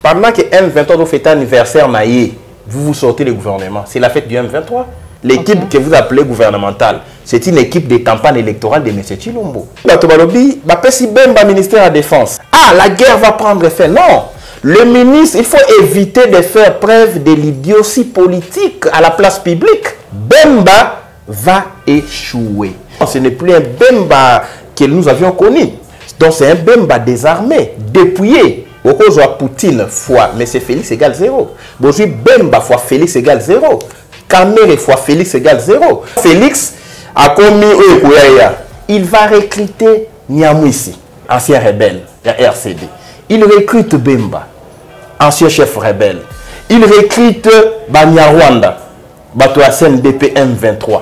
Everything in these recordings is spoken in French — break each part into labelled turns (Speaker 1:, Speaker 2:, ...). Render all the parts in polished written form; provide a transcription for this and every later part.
Speaker 1: Pendant que M23 fait anniversaire maillé, vous sortez le gouvernement. C'est la fête du M23. L'équipe que vous appelez gouvernementale, c'est une équipe de campagne électorale de M. Chilombo. Batobalobi, Bapesi Bemba, ministère de la Défense. Ah, la guerre va prendre fin. Non. Le ministre, il faut éviter de faire preuve de l'idiotie politique à la place publique. Bemba va échouer. Ce n'est plus un Bemba que nous avions connu. Donc c'est un Bemba désarmé, dépouillé. Au cause de Poutine fois M. Félix égale 0. Aujourd'hui, Bemba fois Félix égale 0. Kamere fois Félix égale 0. Félix a commis il va recruter Nyamwisi, ancien rebelle, RCD. Il recrute Bemba, ancien chef rebelle. Il recrute Banyarwanda, Bato SNDP M23,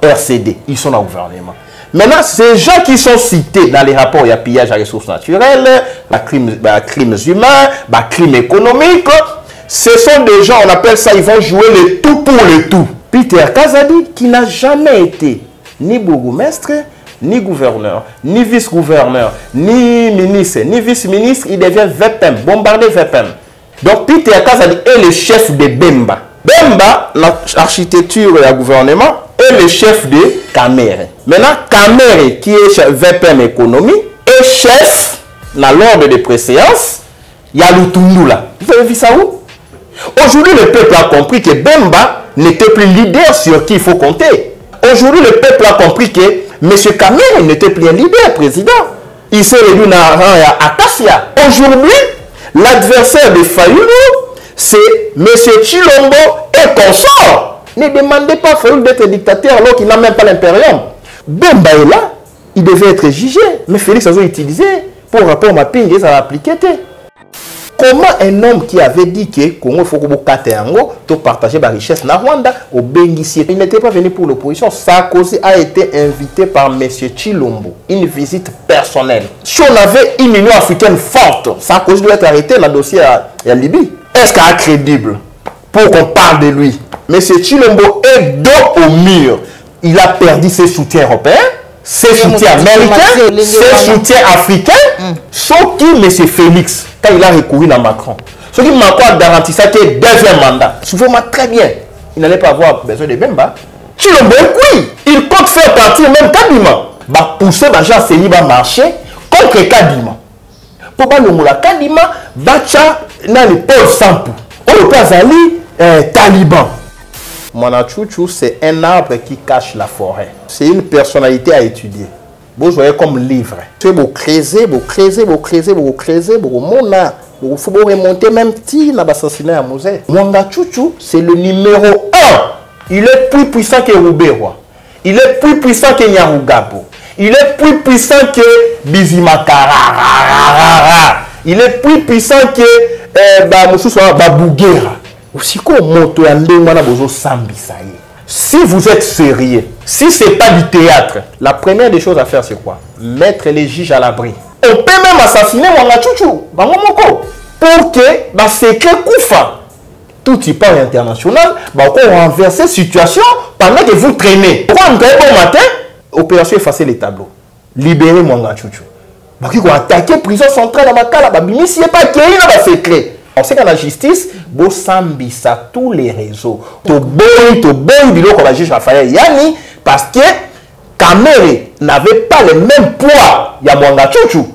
Speaker 1: RCD. Ils sont dans le gouvernement. Maintenant, ces gens qui sont cités dans les rapports, il y a pillage à ressources naturelles, crimes humains, crimes économiques. Ce sont des gens, on appelle ça, ils vont jouer le tout pour le tout. Peter Kazadi, qui n'a jamais été ni bourgmestre, ni gouverneur, ni vice-gouverneur, ni ministre, ni vice-ministre, il devient VPM, bombardé VPM. Donc Peter Kazadi est le chef de Bemba. Bemba, l'architecture et le gouvernement, est le chef de Kamere. Maintenant, Kamere, qui est VPM économie, est chef dans l'ordre de préséance. Il y a Lutundula. Vous avez vu ça où? Aujourd'hui, le peuple a compris que Bemba n'était plus leader sur qui il faut compter. Aujourd'hui, le peuple a compris que M. Kamere n'était plus un leader, président. Il s'est réduit dans Acacia. Aujourd'hui, l'adversaire de Fayoulou, c'est M. Chilombo et consort. Ne demandez pas à Fayoulou d'être dictateur alors qu'il n'a même pas l'impérium. Bemba est là, il devait être jugé. Mais Félix a utilisé pour rapport à ma ping et ça a appliqué. Comment un homme qui avait dit que Congo faut que partager la richesse na Rwanda au Bengissier, il n'était pas venu pour l'opposition. Sarkozy a été invité par M. Chilombo, une visite personnelle. Si on avait une Union africaine forte, Sarkozy doit être arrêté dans le dossier à Libye. Est-ce qu'il est crédible pour qu'on parle de lui? M. Chilombo est dos au mur. Il a perdu ses soutiens européens, ses soutiens américains, ses soutiens africains, sauf qui M. Félix, quand il a recouru à Macron. Ce qui m'a garanti ça qu'il y a deuxième mandat. Souvenez-moi très bien, il n'allait pas avoir besoin de Bemba. Chilombo, oui, il compte faire partir même Kadima. Va pousser les gens à marcher contre Kadima. Pour pas le mot Kadima, Bacha dans le pôle Sampou. On le place Taliban. Mwanachouchou, c'est un arbre qui cache la forêt. C'est une personnalité à étudier. Vous voyez comme livre. Vous creuser, vous creuser, vous creuser, vous creuser, vous mona. Il faut remonter même petit dans l'assassinat à Mosée. Mwanachouchou, c'est le numéro 1. Il est plus puissant que Rubewa. Il est plus puissant que Nyarugabo. Il est plus puissant que Bizimakara. Il est plus puissant que Babouguera. Si vous êtes sérieux, si ce n'est pas du théâtre, la première des choses à faire, c'est quoi? Mettre les juges à l'abri. On peut même assassiner Mwanachouchou, pour que le secret Koufa, tout y parle international, on renverse la situation pendant que vous traînez. Pourquoi on traîne au matin? Opération effacer les tableaux. Libérer Mwanachouchou. On attaquer la prison centrale à Makala, mais s'il n'y a pas qu'il y a un secret. On sait qu'à la justice, vous sambissa tous les réseaux. To boy, comme la juge Raphaël Yani, parce que Kamere n'avait pas le même poids. Il y a Mwanachouchou.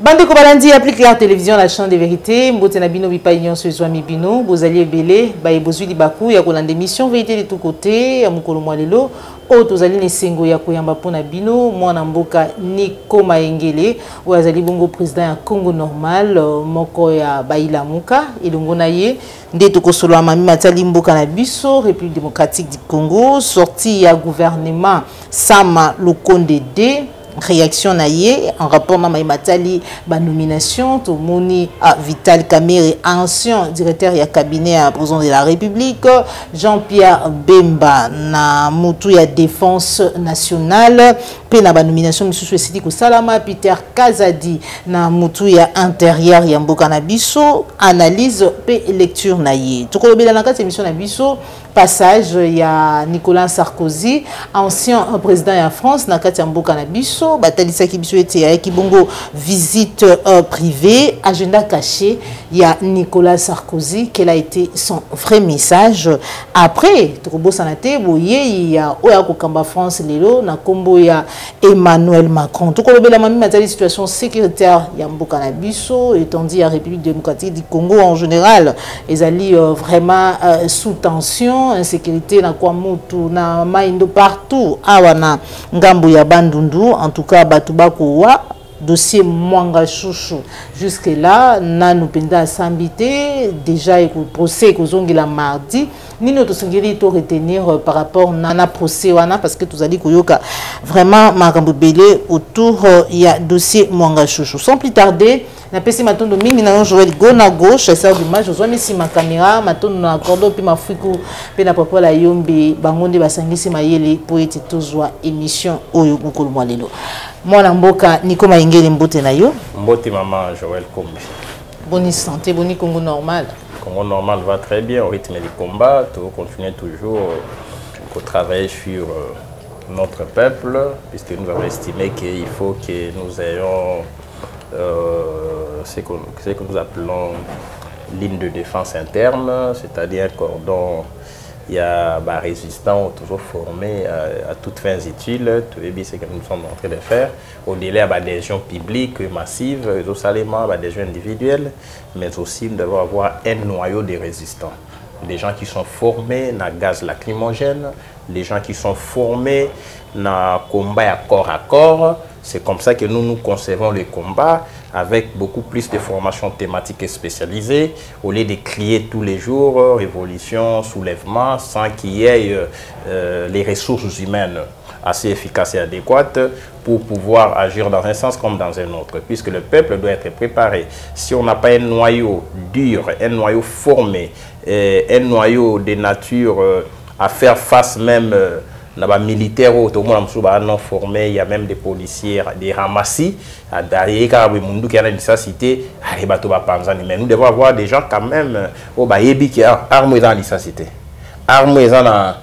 Speaker 2: Bande Kobalandi applique la télévision la chaîne de vérité. Mbote na bino bipa union sur Zwami bino. Bozali ebele ba ebozwi libaku ya kolanda émission vérité de tous côtés ya mukolo mwalelo. O tozali nesengo ya koyamba pona bino mwana mboka Nico Maengele ou azali bongo président ya Congo normal moko ya Baila Muka elongo na ye nde tokosolo amami matali mboka na biso République démocratique du Congo sorti ya gouvernement Sama Lokonde D réaction naïe en rapport à Maïmatali, la nomination, tout moni à Vital Kamerhe, ancien directeur du cabinet à président de la République, Jean-Pierre Bemba, na Moutou ya défense nationale, puis na nomination M. Sidi Kosalama, Peter Kazadi, na Moutou ya intérieur ya Mboka na biso, analyse pe lecture naïe. Tout le monde dans émission na biso, passage ya Nicolas Sarkozy, ancien président de France, na kati ya Mboka na biso, batalisa ki biso ete ya Kibongo visite privée, agenda caché, il y a Nicolas Sarkozy, quel a été son vrai message. Après, Trobo Sanate, il y a Oya Kokamba France Lelo, na Kombo ya Emmanuel Macron. Tout le monde a mis situation sécuritaire, il y a Mboka na biso, étant dit la République démocratique du Congo en général, ils allaient vraiment sous tension, insécurité, na Kwamutu, na Maindo partout, awana Ngambo ya Bandundu, en tout cas Batubako wa dossier Mwanga Chouchou. Jusque là, nous penda sambité déjà le procès que zongi la mardi. Ni notre singeli to retenir par rapport na procès wana parce que tous allez koyoka vraiment makambo belé autour il y a dossier Mwanga Chouchou. Sans plus tarder, na pesi matondo mingi na Joël go na gauche, chasseur d'image, je vois ici ma caméra, matondo na cordo puis ma friku pe na papa la yombe bangonde basangisi mayele pour être toujours émission oyo mukolo mwalelo. Mwana mboka niko maingeli mbote na yo.
Speaker 1: Mbote maman Joël Kombe.
Speaker 2: Bonne santé, bonne Congo normal.
Speaker 1: Congo normal va très bien au rythme du combat. Tout continue toujours à travailler sur notre peuple, puisque nous avons estimé qu'il faut que nous ayons ce que nous appelons ligne de défense interne, c'est-à-dire un cordon. Il y a des résistants toujours formés à toutes fins utiles. Tout est bien ce que nous sommes en train de faire. Au-delà de l'adhésion publique massive, des adhésions individuelles, mais aussi nous devons avoir un noyau de résistants. Des gens qui sont formés dans le gaz lacrymogène, des gens qui sont formés dans le combat à corps. C'est comme ça que nous concevons le combat, avec beaucoup plus de formations thématiques et spécialisées, au lieu de crier tous les jours révolution, soulèvement, sans qu'il y ait les ressources humaines assez efficaces et adéquates pour pouvoir agir dans un sens comme dans un autre, puisque le peuple doit être préparé. Si on n'a pas un noyau dur, un noyau formé, un noyau de nature à faire face même les militaires, tout le monde non formé, il y a même des policiers, des ramassis, mais nous devons avoir des gens quand même qui ont armés dans l'issacité, armés dans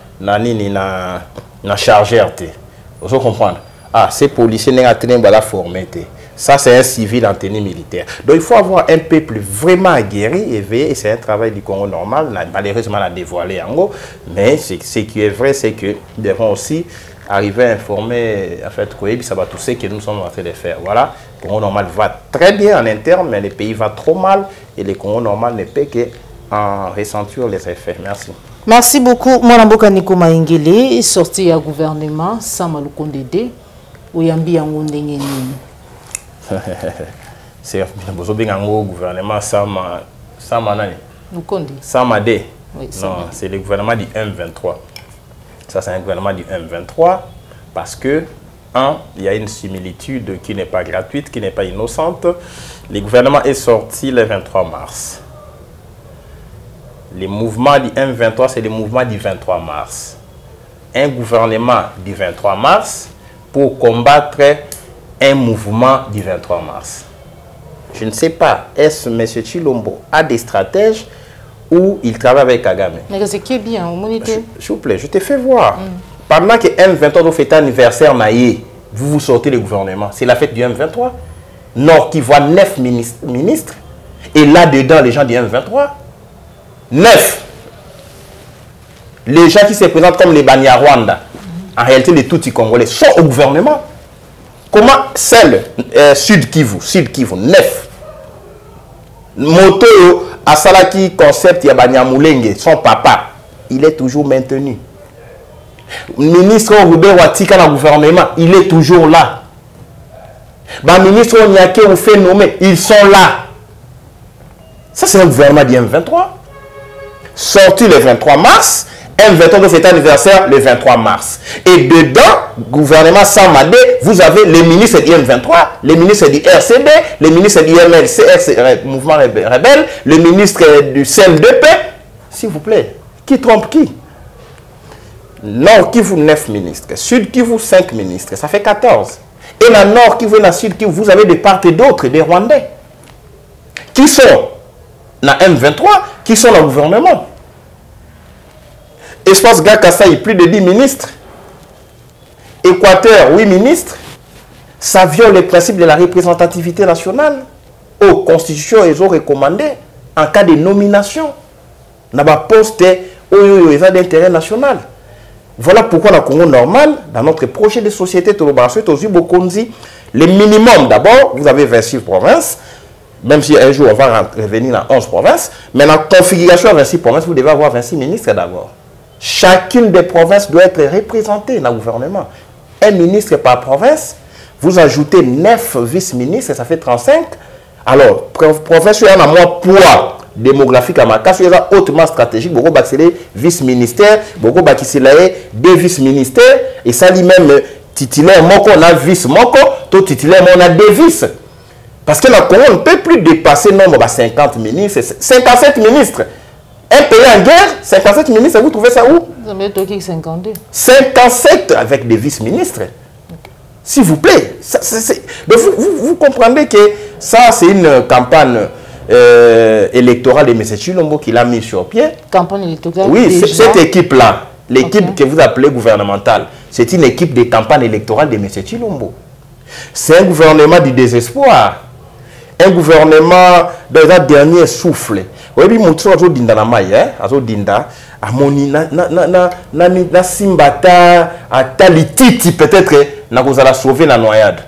Speaker 1: chargeur. Vous comprenez? Ah, ces policiers n'ont pas formé. Ça, c'est un civil en tenue militaire. Donc, il faut avoir un peuple vraiment aguerri et veillé. Et c'est un travail du Congo normal. Malheureusement, on a dévoilé en gros. Mais ce qui est vrai, c'est que nous devons aussi arriver à informer, en fait, ça va tout ce que nous sommes en train de faire. Voilà. Le Congo normal va très bien en interne, mais le pays va trop mal. Et le Congo normal ne peut qu'en ressentir les effets. Merci.
Speaker 2: Merci beaucoup. Moi, Mboka Niko Maingele, sorti au gouvernement, sans Malukondede, ou Yambi Yangoundengeni.
Speaker 1: C'est un gouvernement sans Madé.
Speaker 2: Oui,
Speaker 1: non, c'est le gouvernement du M23. Ça, c'est un gouvernement du M23 parce que, il y a une similitude qui n'est pas gratuite, qui n'est pas innocente. Le gouvernement est sorti le 23 mars. Le mouvement du M23, c'est le mouvement du 23 mars. Un gouvernement du 23 mars pour combattre un mouvement du 23 mars. Je ne sais pas, est-ce que M. Chilombo a des stratèges ou il travaille avec Kagame?
Speaker 2: Mais c'est qui est bien,
Speaker 1: s'il vous plaît, je te fais voir. Pendant que M23 fait anniversaire, vous sortez le gouvernement. C'est la fête du M23. Nord qui voit 9 ministres. Et là-dedans, les gens du M23. 9. Les gens qui se présentent comme les Banyarwanda, en réalité, les Tutsis congolais, sont au gouvernement. Comment celle Sud Kivu, 9. Moto Asalaki concept Yabanyamulenge, son papa, il est toujours maintenu. Ministre Robert Watika dans le gouvernement, il est toujours là. Ministre Onyake ou fait nommer, ils sont là. Ça, c'est un gouvernement du M23. Sorti le 23 mars, M23 doit fêter anniversaire le 23 mars. Et dedans, gouvernement Samadé, vous avez les ministres du M23, les ministres du RCD, les ministres du MLC, Mouvement Rebelle, le ministre du CNDP. S'il vous plaît, qui trompe qui? Nord Kivu, 9 ministres. Sud Kivu, 5 ministres. Ça fait 14. Et dans Nord Kivu et dans Sud Kivu, vous avez de part et d'autre des Rwandais. Qui sont dans M23, qui sont dans le gouvernement. Espace Gakasaï, plus de 10 ministres. Équateur, 8 ministres. Ça viole les principes de la représentativité nationale. Aux constitutions, ils ont recommandé en cas de nomination. N'a pas posté d'intérêt national. Voilà pourquoi dans le Congo normal, dans notre projet de société, le minimum d'abord, vous avez 26 provinces, même si un jour on va revenir dans 11 provinces, mais dans la configuration de 26 provinces, vous devez avoir 26 ministres d'abord. Chacune des provinces doit être représentée dans le gouvernement. Un ministre par province, vous ajoutez 9 vice-ministres, ça fait 35. Alors, province, il y a moins poids démographique à ma casse, il y a hautement stratégique, beaucoup d'accéder vice-ministère, beaucoup d'accéder des vice-ministères, et ça dit même titulaire, on a vice, tout titulaire, on a des vice. Parce que on ne peut plus dépasser le nombre de 50 ministres, 57 ministres. Un pays en guerre, 57 ministres, vous trouvez ça où?
Speaker 2: Vous avez toqué 52.
Speaker 1: 57 avec des vice-ministres. S'il vous plaît. Vous comprenez que ça, c'est une campagne électorale de M. Chilombo qui l'a mis sur pied.
Speaker 2: Campagne électorale.
Speaker 1: Oui, cette équipe-là, l'équipe que vous appelez gouvernementale, c'est une équipe de campagne électorale de M. Chilombo. C'est un gouvernement du désespoir. Un gouvernement dans le dernier souffle. Oui, mon tour à dinda na mai, azo dinda, amoni na simbata, à talititi peut-être na kozala sauver la noyade.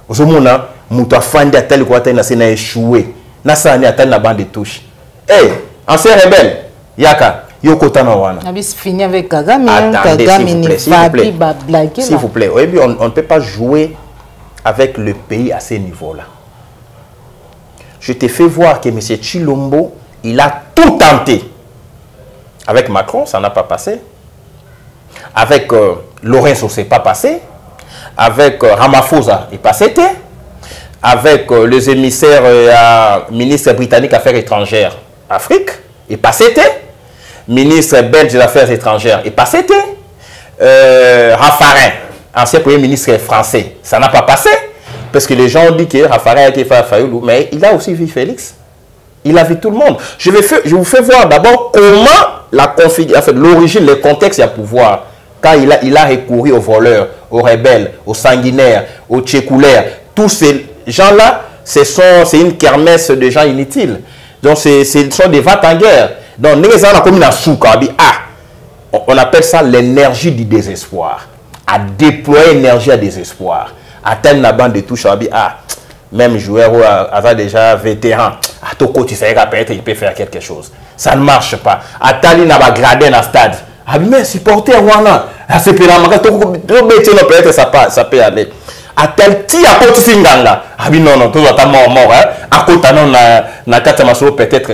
Speaker 1: Ozomona muto afandi atali ko atali na sena échoué. Na sani atali na bande de touche. Eh, ancien rebelle, yaka, yokota na wana.
Speaker 2: Abis fini avec Kagame,
Speaker 1: Kagame
Speaker 2: ne va plus blaguer.
Speaker 1: S'il vous plaît, oui, on ne peut pas jouer avec le pays à ce niveau-là. Je te fais voir que M. Chilombo, il a tout tenté. Avec Macron, ça n'a pas passé. Avec Lorenzo, ce n'est pas passé. Avec Ramaphosa, il n'est pas passé. Avec les émissaires ministre britannique Affaires étrangères Afrique, il n'est pas passé. Ministre belge des Affaires étrangères, il n'est pas passé. Raffarin, ancien premier ministre français, ça n'a pas passé. Parce que les gens ont dit que Raffarin a été fait à Fayoulou, mais il a aussi vu Félix. Il a vu tout le monde. Je vous fais voir d'abord comment la configuration, en fait, l'origine, le contexte, il y a pouvoir. Quand il a recouru aux voleurs, aux rebelles, aux sanguinaires, aux tchécoulaires, tous ces gens-là, c'est une kermesse de gens inutiles. Donc, ce sont des vats en guerre. Donc, on appelle ça l'énergie du désespoir. À déployer l'énergie à désespoir. Atteindre la bande de touche, même joueur a déjà vétéran, à Toko, tu sais peut-être il peut faire quelque chose. Ça ne marche pas. Atali n'a pas gradé dans le stade. Mais supporter Wana, c'est peut-être ça peut aller. Atel ti à côté Singanga. Non, tout va mort. À côté na Katamaso peut-être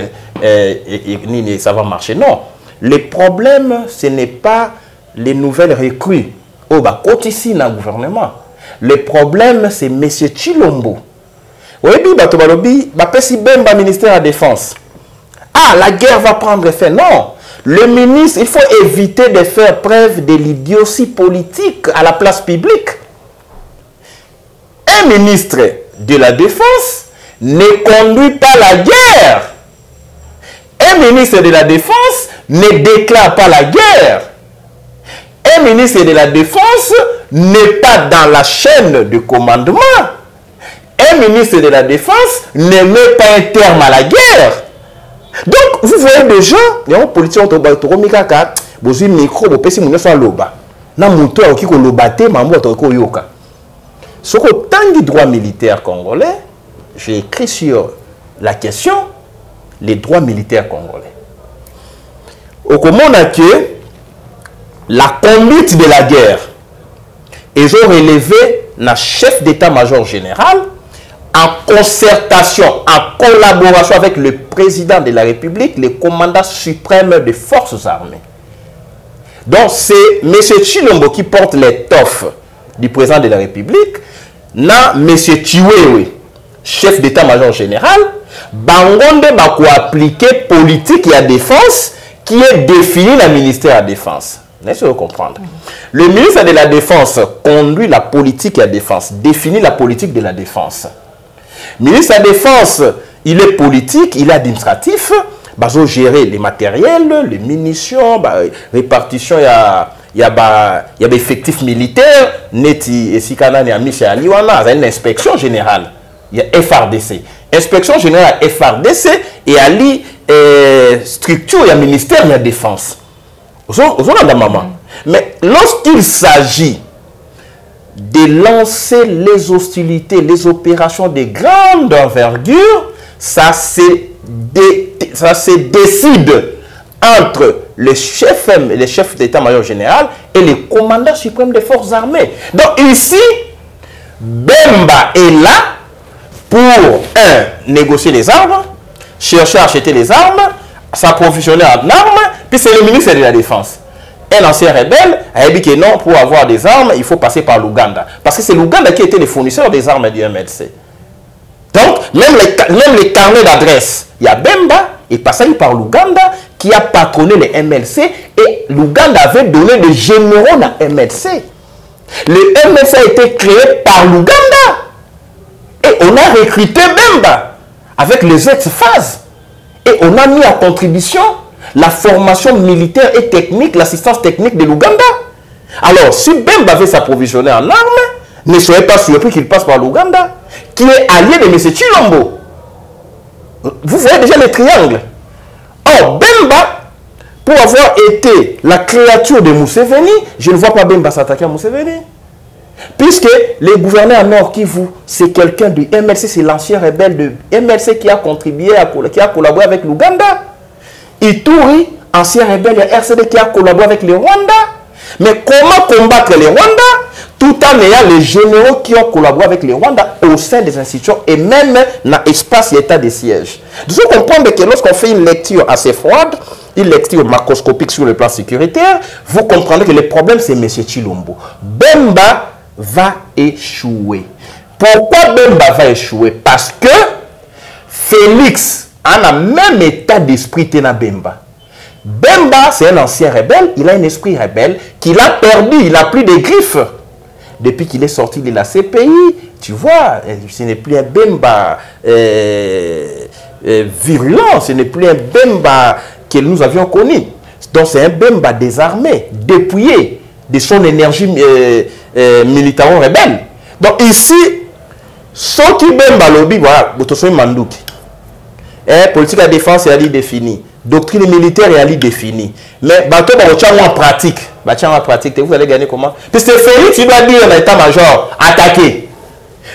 Speaker 1: ça va marcher. Non. Le problème, ce n'est pas les nouvelles recrues. Oh, bah, côté ici dans le gouvernement. Le problème, c'est M. Chilombo. Oui, le ministère de la Défense. Ah, la guerre va prendre fin. Non. Le ministre, il faut éviter de faire preuve de l'idiotie politique à la place publique. Un ministre de la Défense ne conduit pas la guerre. Un ministre de la Défense ne déclare pas la guerre. Un ministre de la Défense n'est pas dans la chaîne de commandement. Un ministre de la Défense ne met pas un terme à la guerre. Donc, vous voyez des gens, il y a un politicien qui a un micro, qui a un loba. Na muto qui ko lobate mamu ko yoka. Ce que tant de droits militaires congolais, j'ai écrit sur la question les droits militaires congolais. Au comment on a que la conduite de la guerre, ils ont relevé le chef d'état-major général en concertation, en collaboration avec le président de la République, le commandant suprême des forces armées. Donc c'est M. Tshilombo qui porte l'étoffe du président de la République, na M. Chiwewe, chef d'état-major général, bangonde bako appliquer politique et à défense qui est définie dans le ministère de la Défense. N'est-ce que vous comprendre? Le ministre de la Défense conduit la politique et la défense, définit la politique de la défense. Le ministre de la Défense, il est politique, il est administratif, il va gérer les matériels, les munitions, répartition, il y a des effectifs militaires, neti et si kanani a mis à Liwana, il y a une inspection générale, il y a FRDC. Inspection générale FRDC et à li structure, il y a ministère de la Défense. Mais lorsqu'il s'agit de lancer les hostilités, les opérations de grande envergure, ça se décide entre le chef d'état-major général et le commandant suprême des forces armées. Donc ici, Bemba est là pour, négocier les armes, chercher à acheter les armes, s'approvisionner en armes, puis c'est le ministre de la Défense. Un ancien rebelle a dit que non, pour avoir des armes, il faut passer par l'Ouganda. Parce que c'est l'Ouganda qui était le fournisseur des armes du MLC. Donc, même les carnets d'adresse, il y a Bemba, et passé par l'Ouganda, qui a patronné les MLC, et l'Ouganda avait donné des généraux à MLC. Le MLC a été créé par l'Ouganda. Et on a recruté Bemba avec les ex-phases. Et on a mis en contribution la formation militaire et technique, l'assistance technique de l'Ouganda. Alors, si Bemba veut s'approvisionner en armes, ne soyez pas surpris qu'il passe par l'Ouganda, qui est allié de M. Tshilombo. Vous voyez déjà les triangles. Or, Bemba, pour avoir été la créature de Museveni, je ne vois pas Bemba s'attaquer à Museveni. Puisque le gouverneur Nord Kivu, c'est quelqu'un du MLC, c'est l'ancien rebelle de MLC qui a contribué, qui a collaboré avec l'Ouganda. Ituri, ancien rebelle de RCD qui a collaboré avec le Rwanda. Mais comment combattre les Rwandais tout en ayant les généraux qui ont collaboré avec les Rwandais au sein des institutions et même dans l'espace et état de siège. Vous comprenez que lorsqu'on fait une lecture assez froide, une lecture macroscopique sur le plan sécuritaire, vous comprenez que le problème c'est M. Tshilombo. Bemba va échouer. Pourquoi Bemba va échouer? Parce que Félix a un même état d'esprit que Bemba. Bemba, c'est un ancien rebelle, il a un esprit rebelle qu'il a perdu, il n'a plus de griffes. Depuis qu'il est sorti de la CPI, tu vois, ce n'est plus un Bemba virulent, ce n'est plus un Bemba que nous avions connu. Donc c'est un Bemba désarmé, dépouillé de son énergie militaro-rebelle. Donc ici, ce qui Bemba lobby, voilà, Botosoy Mandouki. Politique de défense est définie. Doctrine militaire est définie. Mais bateau en pratique. En pratique, vous allez gagner comment? Parce que Félix, il doit dire dans l'état-major, attaquer.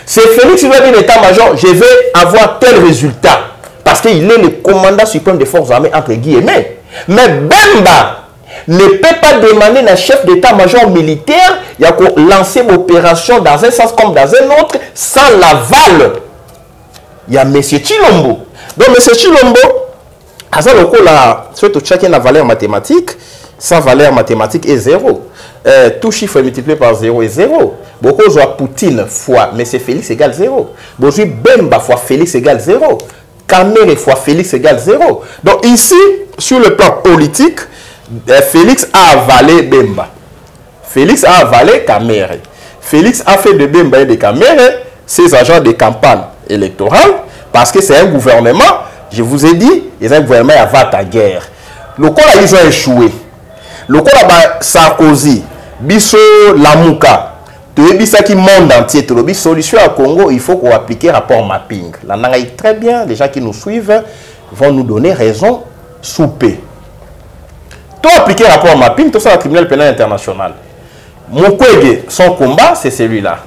Speaker 1: C'est Félix, il doit dire dans l'état-major, je vais avoir tel résultat. Parce qu'il est le commandant suprême des forces armées, entre guillemets. Mais Bemba ne peut pas demander à un chef d'état-major militaire de lancer l'opération dans un sens comme dans un autre sans l'aval. Il y a M. Tshilombo. Donc, M. Tshilombo, surtout chacun a valeur mathématique, sans valeur mathématique est zéro. Tout chiffre multiplié par 0 est 0. Beaucoup de Poutine fois M. Félix égale 0. Beaucoup Bemba fois Félix égale 0. Kamere fois Félix égale 0. Donc ici, sur le plan politique, Félix a avalé Bemba. Félix a avalé Kamere. Félix a fait de Bemba et de Kamere ses agents de campagne électorale parce que c'est un gouvernement, je vous ai dit, c'est un gouvernement qui va à guerre. Le cas ils ont échoué. Le cas Sarkozy, Bisso Lamouka, ça qui monde entier, la solution à Congo, il faut qu'on applique un rapport mapping. Là, très bien, les gens qui nous suivent vont nous donner raison souper. Toi, appliquer un rapport mapping, tout ça, le tribunal pénal international. Mukwege, son combat, c'est celui-là.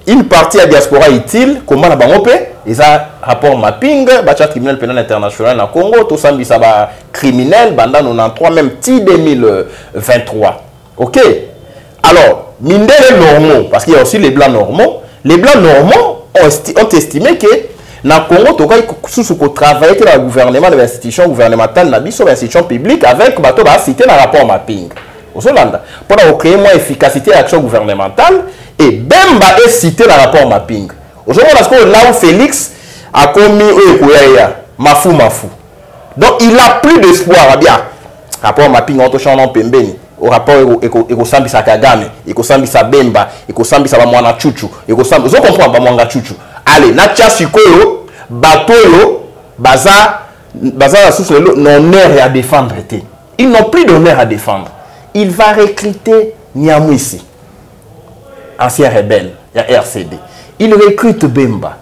Speaker 1: Une partie à diaspora utile, combat na bango pe, ils ont rapport mapping, le tribunal pénal international au Congo, tout ça, ça va criminel, pendant 93, même petit 2023. Ok? Alors, mine les normaux, parce qu'il y a aussi les blancs normaux. Les blancs normaux ont estimé que dans le Congo, il faut travailler dans le gouvernement, dans l'institution gouvernementale, dans l'institution publique, avec le cité dans le rapport mapping. Au Solanda. Pour créer moins efficacité à l'action gouvernementale, et Bemba est cité dans le rapport mapping. Aujourd'hui, là où Félix a commis Mafou. Donc, il n'a plus d'espoir. Bien, rapport mapping, on touche en Pembeni. Au rapport, il sa Kagame, il sa Bemba, il sa Mwana Chuchu, il vous comprenez Mwana Chuchu. Allez, Natia Sikoyo, Batoyo, Baza la source l'honneur à défendre. Ils n'ont plus d'honneur à défendre. Il va recruter Nyamwisi, ancien rebelle, il y a RCD. Il recrute Bemba,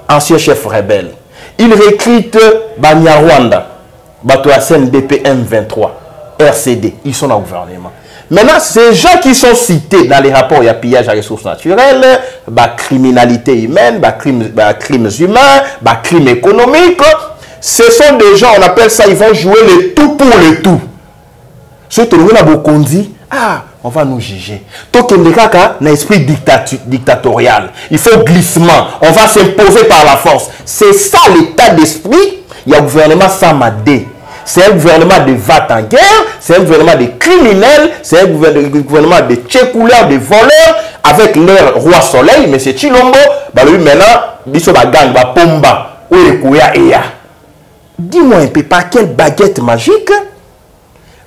Speaker 1: ancien chef rebelle. Il recrute Banyarwanda, Bato SNDP M23, RCD. Ils sont dans le gouvernement. Maintenant, ces gens qui sont cités dans les rapports, il y a pillage à ressources naturelles, criminalité humaine, crimes humains, crimes économiques. Ce sont des gens, on appelle ça, ils vont jouer le tout pour le tout. Ceux qui ont dit, on va nous juger. Tant qu'il y a un esprit dictatorial, il faut glissement, on va s'imposer par la force. C'est ça l'état d'esprit. Il y a un gouvernement Samadé. C'est un gouvernement de vat en guerre, c'est un gouvernement de criminels, c'est un gouvernement de tchécouleurs, de voleurs, avec leur roi soleil, M. Chilombo, maintenant, biso ba gang, ba pomba, oyekoya eya. Dis-moi un peu, par quelle baguette magique,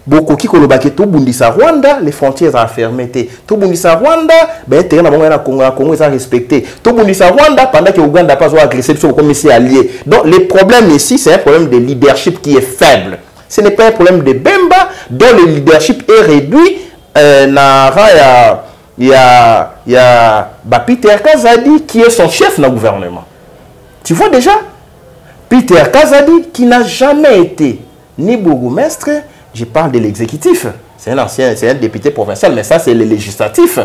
Speaker 1: beaucoup qui kolobaki to bundisa Rwanda, les frontières sont fermées. To bundisa Rwanda, ben terrain na Congo est respecté. To bundisa Rwanda pendant que Ouganda pas agressé comme ici allié. Donc le problème ici, c'est un problème de leadership qui est faible. Ce n'est pas un problème de Bemba dont le leadership est réduit. Il y a Peter Kazadi qui est son chef dans le gouvernement. Tu vois déjà Peter Kazadi qui n'a jamais été ni bourgmestre. Je parle de l'exécutif. C'est un député provincial, mais ça c'est le législatif.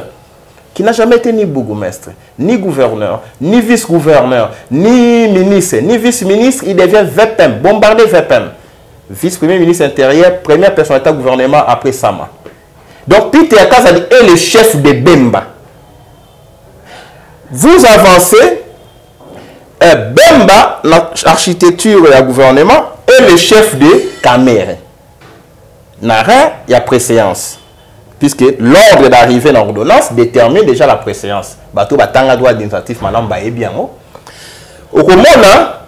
Speaker 1: Qui n'a jamais été ni bourgmestre, ni gouverneur, ni vice-gouverneur, ni ministre, ni vice-ministre. Il devient VPM, bombardé VPM. Vice-premier ministre intérieur, première personnalité du gouvernement après Sama. Donc Peter Kazadi est le chef de Bemba. Vous avancez, Bemba, l'architecture et le gouvernement, est le chef de Kamere. Nara, il y a préséance. Puisque l'ordre d'arrivée dans l'ordonnance détermine déjà la préséance. Bateau batanga droit d'initiative madame baé bien. Au Komona,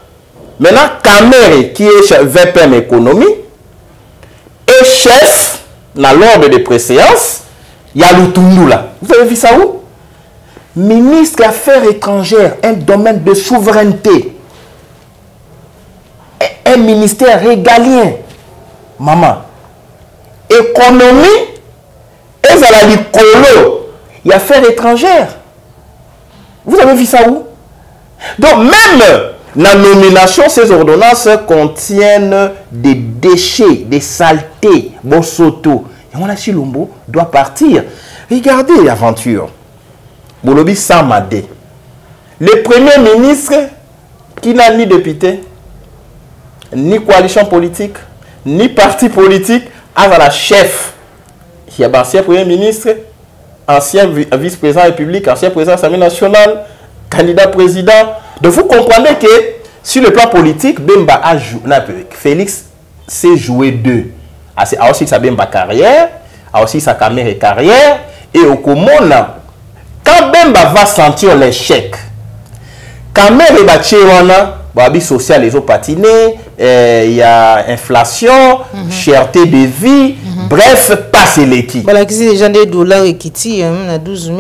Speaker 1: maintenant Kamere qui est chef VPM économie est chef dans l'ordre de préséance. Il y a Lutundula. Vous avez vu ça où? Ministre des Affaires étrangères, un domaine de souveraineté. Un ministère régalien. Maman. Économie, et ça la colo, il y a affaires étrangères. Vous avez vu ça où? Donc même la nomination, ces ordonnances contiennent des déchets, des saletés, Bosoto. Et on a Chilombo doit partir. Regardez l'aventure. Bolobi Samade. Le premier ministre qui n'a ni député, ni coalition politique, ni parti politique, à la chef. Il y a ancien premier ministre, ancien vice-président de la République, ancien président de l'Assemblée nationale, candidat président. Donc vous comprenez que sur le plan politique, Bemba a joué, Félix s'est joué deux. A aussi sa Bemba carrière, a aussi sa caméra carrière, et au Komona, quand Bemba va sentir l'échec, caméra et Bachiwana, Babi social, les autres patinés, il y a inflation, cherté de vie, bref, passe l'équipe.
Speaker 2: Voilà, qui c'est déjà des dollars et qui tirent à 12 000.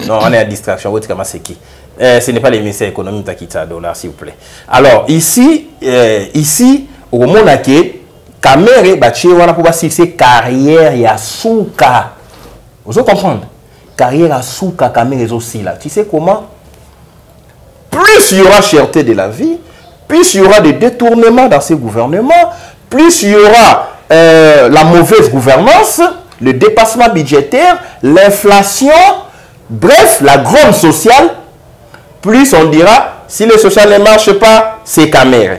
Speaker 1: Non, on est à distraction. C'est qui? Ce n'est pas le ministère de l'économie qui tire à dollars, s'il vous plaît. Alors, ici, au moment où Kamere, on a pour c'est carrière et Souka. Vous comprenez? Carrière à Souka, Kamere aussi là. Tu sais comment? Plus il y aura cherté de la vie, plus il y aura des détournements dans ces gouvernements, plus il y aura la mauvaise gouvernance, le dépassement budgétaire, l'inflation, bref, la grogne sociale, plus on dira, si le social ne marche pas, c'est Kamere.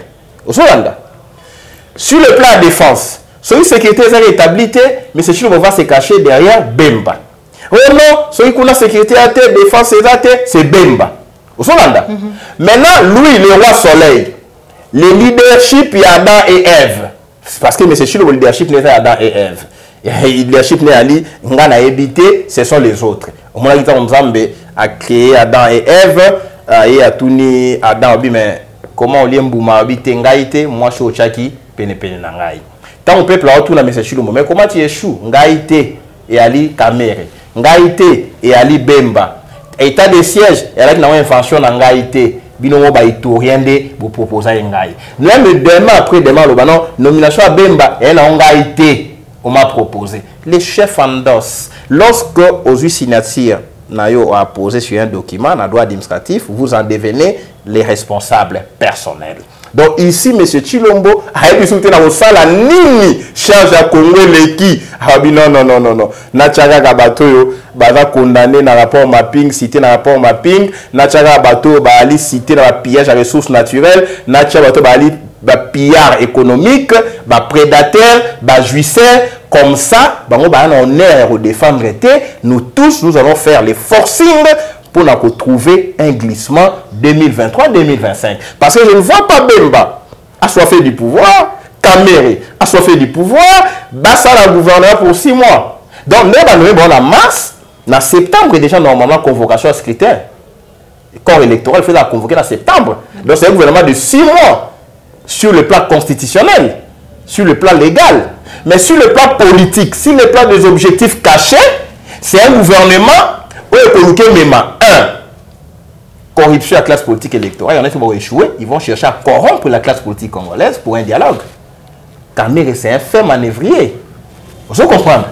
Speaker 1: Sur le plan de défense, celui sécurité est établi, mais c'est sûr qu'on va se cacher derrière Bemba. Oh non, celui qui a sécurité à terre, défense c'est Bemba. Maintenant, lui, le roi soleil, le leadership, il y a Adam et Ève. Parce que M. Chilo, le leadership, n'est pas Adam et Ève. leadership n'est ali ngana éviter, ce sont les autres. Au moins il a créé Adam et Ève et a tourné Adam mais comment on lien bouma habiter ngaite moi je suis chaki pene pene na ngai. Tant au peuple a tout na message chilombo mais comment tu échoues ngaite et ali Kamere ngaite et ali Bemba état de siège et là qui n'a une invention na ngaite binomo ba itoriende vous proposer ngai. Même demain après demain le banon nomination à Bemba et na ngaite on m'a proposé. Les chefs endossent. Lorsque aux signatures Nayo a posé sur un document, un droit administratif, vous en devenez les responsables personnels. Donc ici, M. Chilombo a été soutenu dans le salle à Nini, charge à Congo Leki. Ah non. Nachaga Gabato, baza condamné dans le rapport mapping, cité dans le rapport mapping. Nachaga Gabato, bali cité dans le pillage à ressources naturelles. Nachaga Gabato, bali pillard économique, prédateur, jouisseur. Comme ça, on est défendre. Nous tous, nous allons faire les forcings pour nous trouver un glissement 2023-2025. Parce que je ne vois pas Bemba assoiffé du pouvoir, Kamere assoiffé du pouvoir, Bassa la gouvernement pour 6 mois. Donc, nous avons en mars, en septembre, déjà normalement convocation à secrétaire. Le corps électoral fait la convoquer en septembre. Donc, c'est un gouvernement de 6 mois sur le plan constitutionnel, sur le plan légal. Mais sur le plan politique, sur le plan des objectifs cachés, c'est un gouvernement où il y a même 1. Corruption à la classe politique électorale. Il y en a qui vont échouer. Ils vont chercher à corrompre la classe politique congolaise pour un dialogue. Kamere, c'est un fait manœuvrier. Vous comprenez?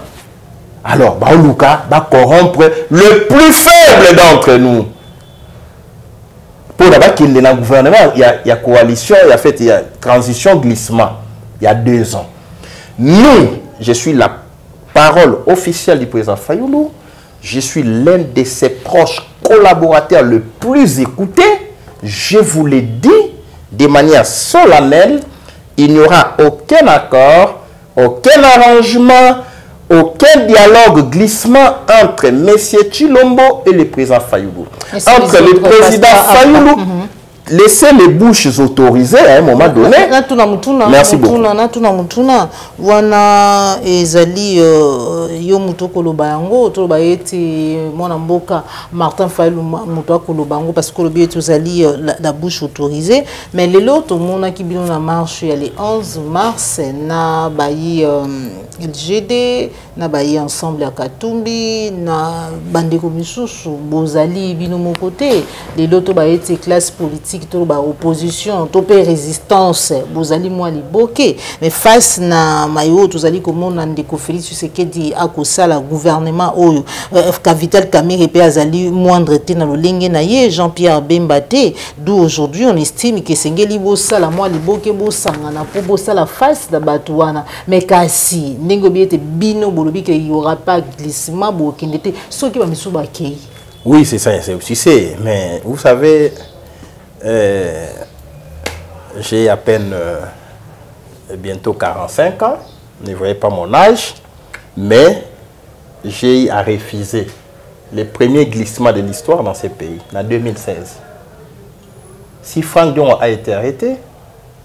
Speaker 1: Alors, Baoluka va corrompre le plus faible d'entre nous. Pour d'abord qu'il y ait un gouvernement, il y a coalition, il y a transition, glissement. Il y a 2 ans. Nous, je suis la parole officielle du président Fayoulou. Je suis l'un de ses proches collaborateurs le plus écouté. Je vous l'ai dit de manière solennelle, il n'y aura aucun accord, aucun arrangement, aucun dialogue, glissement entre M. Chilombo et le président Fayoulou. Entre le président Fayoulou, laissez les bouches autorisées à un moment donné. Merci beaucoup.
Speaker 2: Wana ezali yo muto koloba yango to ba eti mwana mboka Martin Fayulu muto koloba yango parce que lobi ezali la bouche autorisée mais lelo to mona ki bino na marche ya le 11 mars na bayi LGD na bayi ensemble ya Katumbi na bandeko misusu bozali bino mokote lelo to ba eti classe politique to ba opposition to pe résistance bozali moi liboke mais face na mayo tozali komona ndeko Félix Tshisekedi akosala gouvernement oyo Vital Kamerhe pe azali moindre te na lolenge na ye Jean-Pierre Bemba te d'où aujourd'hui on estime que sengeli bosala moi liboke bosangana po bosala face da bato wana mais kasi ndenge biete bino bolobi que il y aura pas glissement bokende te soki ba misu ba kei.
Speaker 1: Oui, c'est ça, c'est aussi c'est mais vous savez j'ai à peine bientôt 45 ans, ne voyez pas mon âge, mais j'ai à refuser les premiers glissements de l'histoire dans ces pays, en 2016. Si Franck Diongo a été arrêté,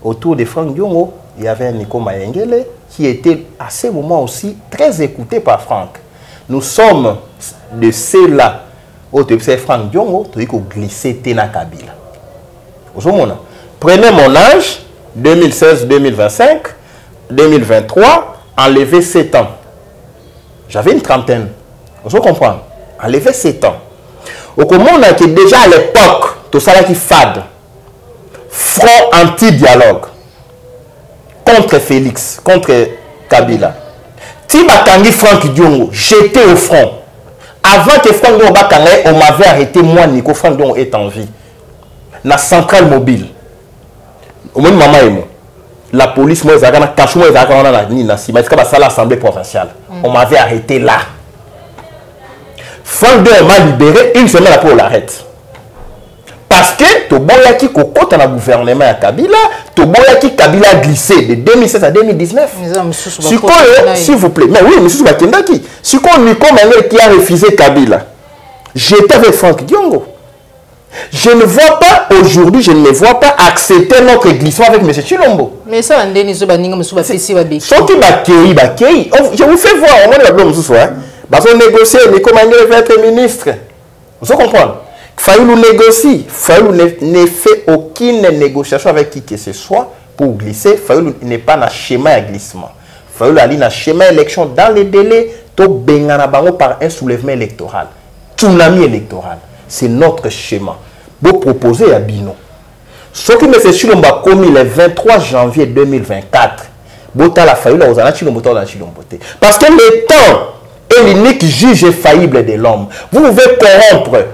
Speaker 1: autour de Franck Diongo, il y avait un Nico Mayengele qui était à ce moment aussi très écouté par Franck. Nous sommes de ceux-là, où tu sais Franck Diongo, tu dis qu'on glissait Tena Kabila. Prenez mon âge, 2016-2025, 2023, enlever 7 ans. J'avais une trentaine. Vous comprenez? Enlever 7 ans. Au moment on a été déjà à l'époque, tout ça là qui fade. Front anti-dialogue. Contre Félix, contre Kabila. Tiba Tangi Franck Diongo, j'étais au front. Avant que Franck Diongo Bakangé, on m'avait arrêté, moi, Nico Franck Diongo est en vie. La centrale mobile. Au moins, maman et moi. La police, moi, l'Assemblée provinciale. On m'avait arrêté là. Franck Diongo m'a libéré, une semaine après, on l'arrête. Parce que Toboyaki Kokot dans le gouvernement à Kabila, Toboyaki Kabila a glissé de 2016 à 2019. S'il vous plaît. Mais oui, M. Bakendaki. Si on Nico Mangé qui a refusé Kabila, j'étais avec Franck Diongo. Je ne vois pas, aujourd'hui, je ne vois pas accepter notre glissement avec M. Chilombo.
Speaker 2: Mais ça, on dit que nous sommes
Speaker 1: je vous fais voir, on va le soir. Parce qu'on négocie, mais comment il va être ministre. Vous comprenez? Fayoulou négocie. Fayoulou ne fait aucune négociation avec qui que ce soit pour glisser. Fayoulou n'est pas dans le schéma de glissement. Fayoulou a dans le schéma d'élection dans les délais par un soulèvement électoral. Tsunami électoral. C'est notre schéma. Vous proposez à Bino. Ce que M. Chilombo a commis le 23 janvier 2024, parce que le temps est l'unique juge faillible de l'homme. Vous pouvez corrompre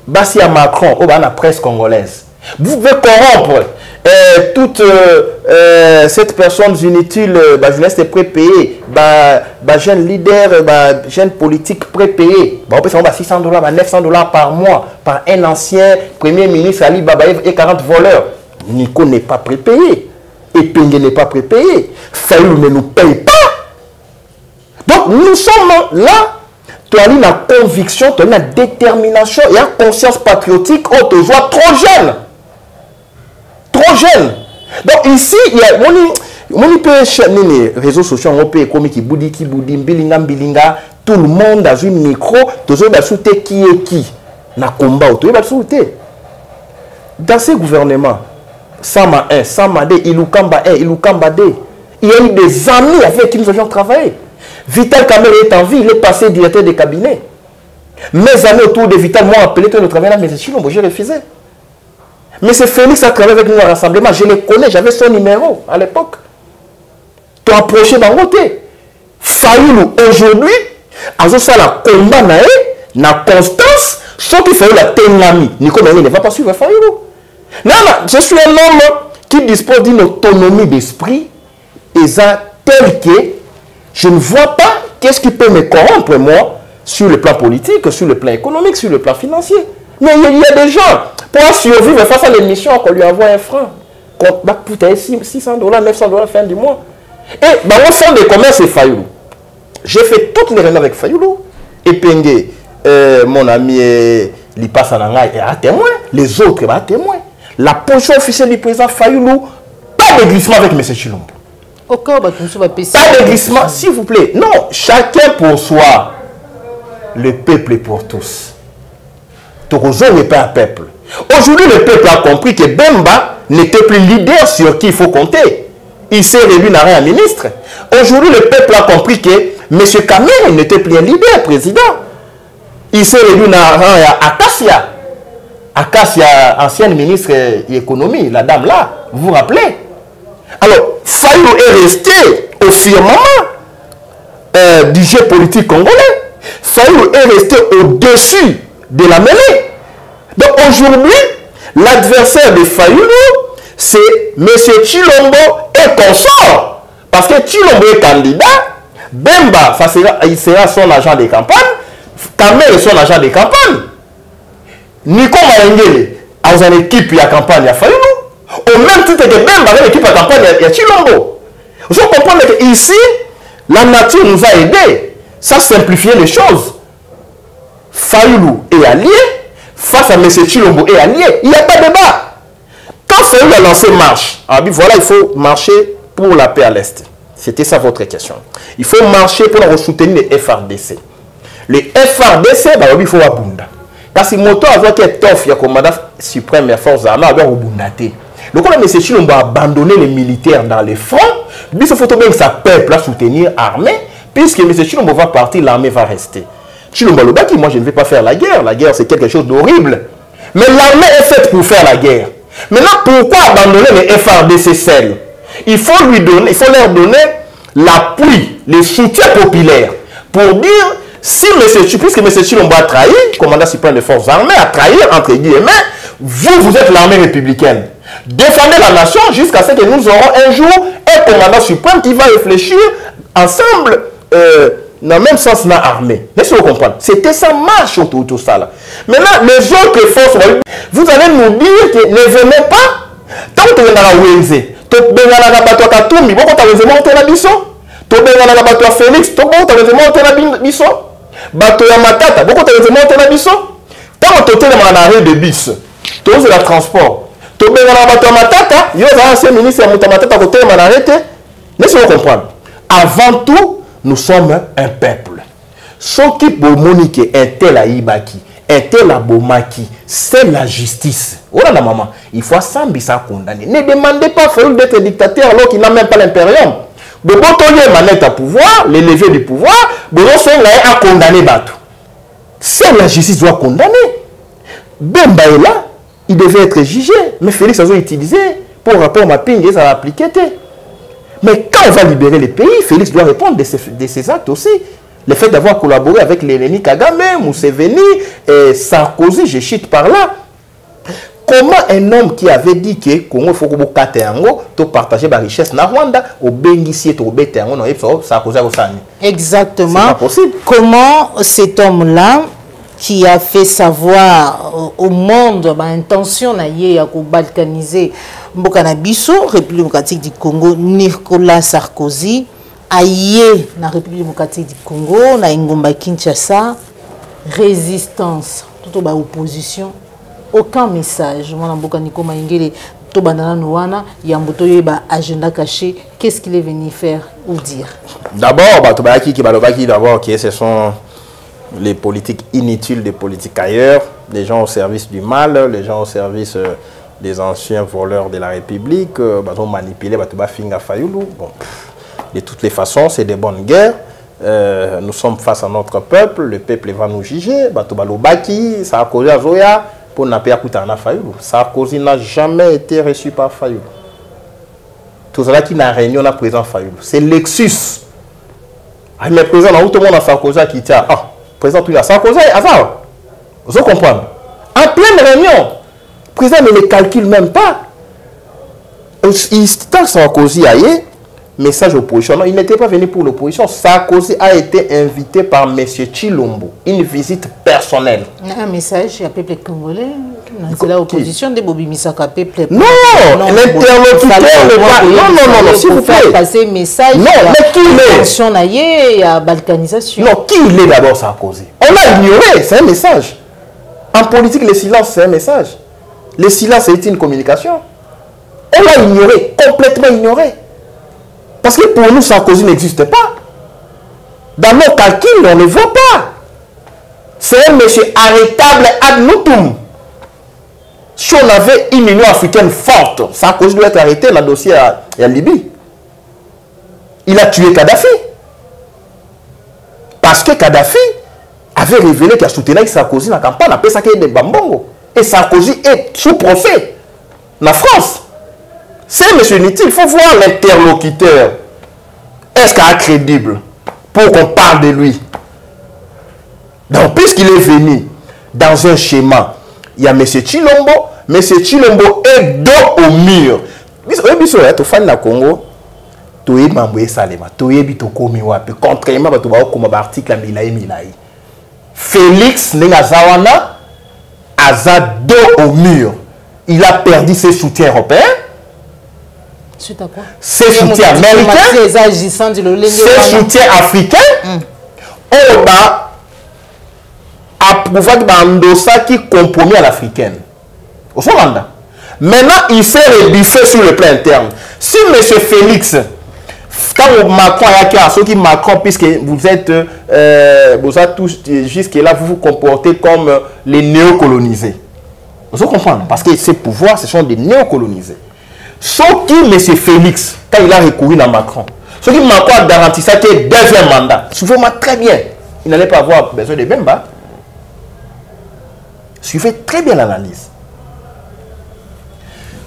Speaker 1: Bassia Macron ou la presse congolaise. Vous pouvez corrompre toute cette personne inutile, jeunesse prépayée, jeune leader, jeune politique prépayé. On peut savoir $600, $900 par mois par un ancien premier ministre Ali Babaev et 40 voleurs. Nico n'est pas prépayé. Et Pengue n'est pas prépayé. Fayoulou ne nous paye pas. Donc nous sommes là. Tu as la conviction, tu as la détermination et la conscience patriotique. On te voit trop jeune. Trop jeune. Donc ici, il y a les réseaux sociaux, on peut comme qui boudi, bilinga, tout le monde a un micro, tout le monde a sauté qui est qui. Na combat, tout le monde a sauté. Dans ces gouvernements, Sama 1, Sama 2, Ilukamba 1, Ilukamba 2, il y a eu des amis avec qui nous avions travaillé. Vital Kamel est en vie, il est passé directeur de cabinet. Mes amis autour de Vital m'ont appelé de travailler là, mais j'ai refusé. Mais c'est Félix a travaillé avec nous au rassemblement. Je le connais, j'avais son numéro à l'époque. Tu as approché dans côté. Fayoulou, aujourd'hui, à ce la combat na constance, sauf qu'il Fayoulou a ténami. Nico Mengé ne va pas suivre Fayoulou. Non, je suis un homme qui dispose d'une autonomie d'esprit et ça tel que je ne vois pas qu'est-ce qui peut me corrompre, moi, sur le plan politique, sur le plan économique, sur le plan financier. Mais il y a des gens, pour survivre face à l'émission, qu'on lui envoie un franc. Qu'on va coûter $600, $900 fin du mois. Et au fond des commerces, c'est Fayoulou. J'ai fait toutes les réunions avec Fayoulou. Et Pengue, mon ami Lipa Sananga est à témoin. Les autres à témoin. La position officielle du président Fayoulou, pas de glissement avec M. Chilombo. Pas de glissement, s'il vous plaît. Non, chacun pour soi. Le peuple est pour tous. Torozo n'est pas un peuple. Aujourd'hui, le peuple a compris que Bemba n'était plus leader sur qui il faut compter. Il s'est réélu dans un ministre. Aujourd'hui, le peuple a compris que M. Kamel n'était plus un leader, président. Il s'est réélu dans Acacia. Acacia, ancienne ministre de l'économie, la dame là, vous vous rappelez? Alors, Fayoulou est resté au firmament du jeu politique congolais. Fayoulou est resté au-dessus de la mêlée. Donc aujourd'hui, l'adversaire de Fayoulou, c'est M. Chilombo et consort. Parce que Chilombo est candidat, Bemba, il sera son agent de campagne, Kamel est son agent de campagne. Nico Maengele, dans une équipe de campagne à Fayoulou, au même titre que Bemba dans l'équipe de campagne à Chilombo. Vous comprenez qu'ici, la nature nous a aidés. Ça simplifie les choses. Fayoulou est allié, face à M. Chilombo est allié. Il n'y a pas de débat. Quand Fayoulou a lancé marche, voilà, il faut marcher pour la paix à l'Est. C'était ça votre question. Il faut marcher pour soutenir les FRDC. Les FRDC, il faut abonder. Parce que moto a voté tof, il y a commandant suprême des forces armées, il y a abondé. Donc, quand M. Chilombo a abandonné les militaires dans les fronts, il faut bien que sa peuple à soutenir l'armée, puisque M. Chilombo va partir, l'armée va rester. Chilombo Lobaki, moi je ne vais pas faire la guerre. La guerre, c'est quelque chose d'horrible. Mais l'armée est faite pour faire la guerre. Maintenant, pourquoi abandonner les FRDC seuls? Il faut leur donner l'appui, le soutien populaire pour dire, puisque M. Chilombo a trahi, commandant suprême des forces armées, a trahi, entre guillemets, vous êtes l'armée républicaine. Défendez la nation jusqu'à ce que nous aurons un jour un commandant suprême qui va réfléchir ensemble dans le même sens dans l'armée. Laissez-vous comprendre. C'était ça marche autour de tout ça. Là. Maintenant, les autres forces, vous allez nous dire que ne venez pas. Tant que vous êtes dans la Wenze, tu es dans la bateau Katumi, vous avez monté la bisson. Tu es dans la bateau Félix, tu as monté la bisson. Bateau Matata, vous avez monté la bisson. Tant que tu es dans l'arrêt de bis, tous la transport. Tout le matata, il y a un ministre de matata côté manarete. Laissez-moi comprendre. Avant tout, nous sommes un peuple. Ce qui peut moniquer un tel à Ibaki, un tel à Bomaki, c'est la justice. Voilà la maman. Il faut s'ambisser condamner. Ne demandez pas à Fayoul d'être dictateur alors qu'il n'a même pas l'impérium. De bon tourner manette à pouvoir, les leviers du pouvoir, de bon sont là à condamner Batou. C'est la justice doit condamner. Bemba est là. Il devait être jugé, mais Félix a utilisé pour rapport à mapping et ça va appliquer. Mais quand on va libérer les pays, Félix doit répondre de ses actes aussi. Le fait d'avoir collaboré avec l'ennemi Kagame, Museveni, et Sarkozy, je chute par là. Comment un homme qui avait dit que Congo faut que partager la richesse na Rwanda au Bengissi et au Bétéango, Sarkozy a
Speaker 2: exactement.
Speaker 1: C'est pas possible.
Speaker 2: Comment cet homme-là qui a fait savoir au monde l'intention de balkaniser Mbokanabiso, République démocratique du Congo, Nicolas Sarkozy, aïe na République démocratique du Congo, na Ngomba Kinshasa, résistance, toute opposition, aucun message. Moi, Mboka Niko Maingele, to banana noana, yamboto yeba agenda caché. Qu'est-ce qu'il est venu faire ou dire? D'abord,
Speaker 1: d'abord, ce sont les politiques inutiles des politiques ailleurs, les gens au service du mal, les gens au service des anciens voleurs de la République, ont manipulé Finga Fayoulou. Bon, de toutes les façons, c'est des bonnes guerres. Nous sommes face à notre peuple, le peuple va nous juger. Baki, Sarkozy a Zoya pour n'a pas écouté Fayoulou. Sarkozy n'a jamais été reçu par Fayoulou. Tout cela qui n'a réunion à présent Fayoulou. C'est Lexus. Mais présent, tout le monde a Sarkozy qui tient. Président tout là, Sarkozy, Azar, vous comprenez? En pleine réunion, le président ne les calcule même pas. Tant que Sarkozy a eu message opposition, non, il n'était pas venu pour l'opposition. Sarkozy a été invité par M. Chilombo, une visite personnelle.
Speaker 2: Un message à peuple congolais, c'est l'opposition de Bobi Misaka peuple.
Speaker 1: Non, l'interlocuteur n'est pas. Non, s'il vous plaît.
Speaker 2: Passer message.
Speaker 1: Non, mais qui
Speaker 2: est? Il y a balkanisation.
Speaker 1: Non, qui il est d'abord Sarkozy? On l'a ignoré, c'est un message. En politique, le silence, c'est un message. Le silence, c'est une communication. On l'a ignoré, complètement ignoré. Parce que pour nous, Sarkozy n'existe pas. Dans nos calculs, on ne le voit pas. C'est un monsieur arrêtable ad nutum. Si on avait une Union africaine forte, Sarkozy doit être arrêté dans le dossier à Libye. Il a tué Kadhafi. Parce que Kadhafi avait révélé qu'il a soutenu Sarkozy dans la campagne, après ça qu'il y a des bambongos. Et Sarkozy est sous procès en France. C'est un monsieur inutile. Il faut voir l'interlocuteur. Est-ce qu'il est crédible pour qu'on parle de lui? Donc, puisqu'il est venu dans un schéma, il y a M. Chilombo. M. Chilombo est dos au mur. Tu fan na Congo, tu es mambo salema, tu es bito komi wapi. Contrairement à tu vas au article à Milaï. Félix Nengazawana a dos au mur. Il a perdu ses soutiens européens.
Speaker 2: Suite à quoi?
Speaker 1: Ses soutiens américains, ses soutiens africains, on va approuver un qui compromis à l'africaine. Au Rwanda. Maintenant, il s'est rebuffé sur le plan interne. Si M. Félix, quand Macron a ceux qui Macron, puisque vous êtes tous jusque-là, vous vous comportez comme les néocolonisés. Vous comprenez? Parce que ces pouvoirs, ce sont des néocolonisés. Sauf qui, M. Félix, quand il a recouru à Macron, ce qui Macron a garanti ça qu'il y ait deuxième mandat. Suivez-moi très bien. Il n'allait pas avoir besoin de Bemba. Suivez très bien l'analyse.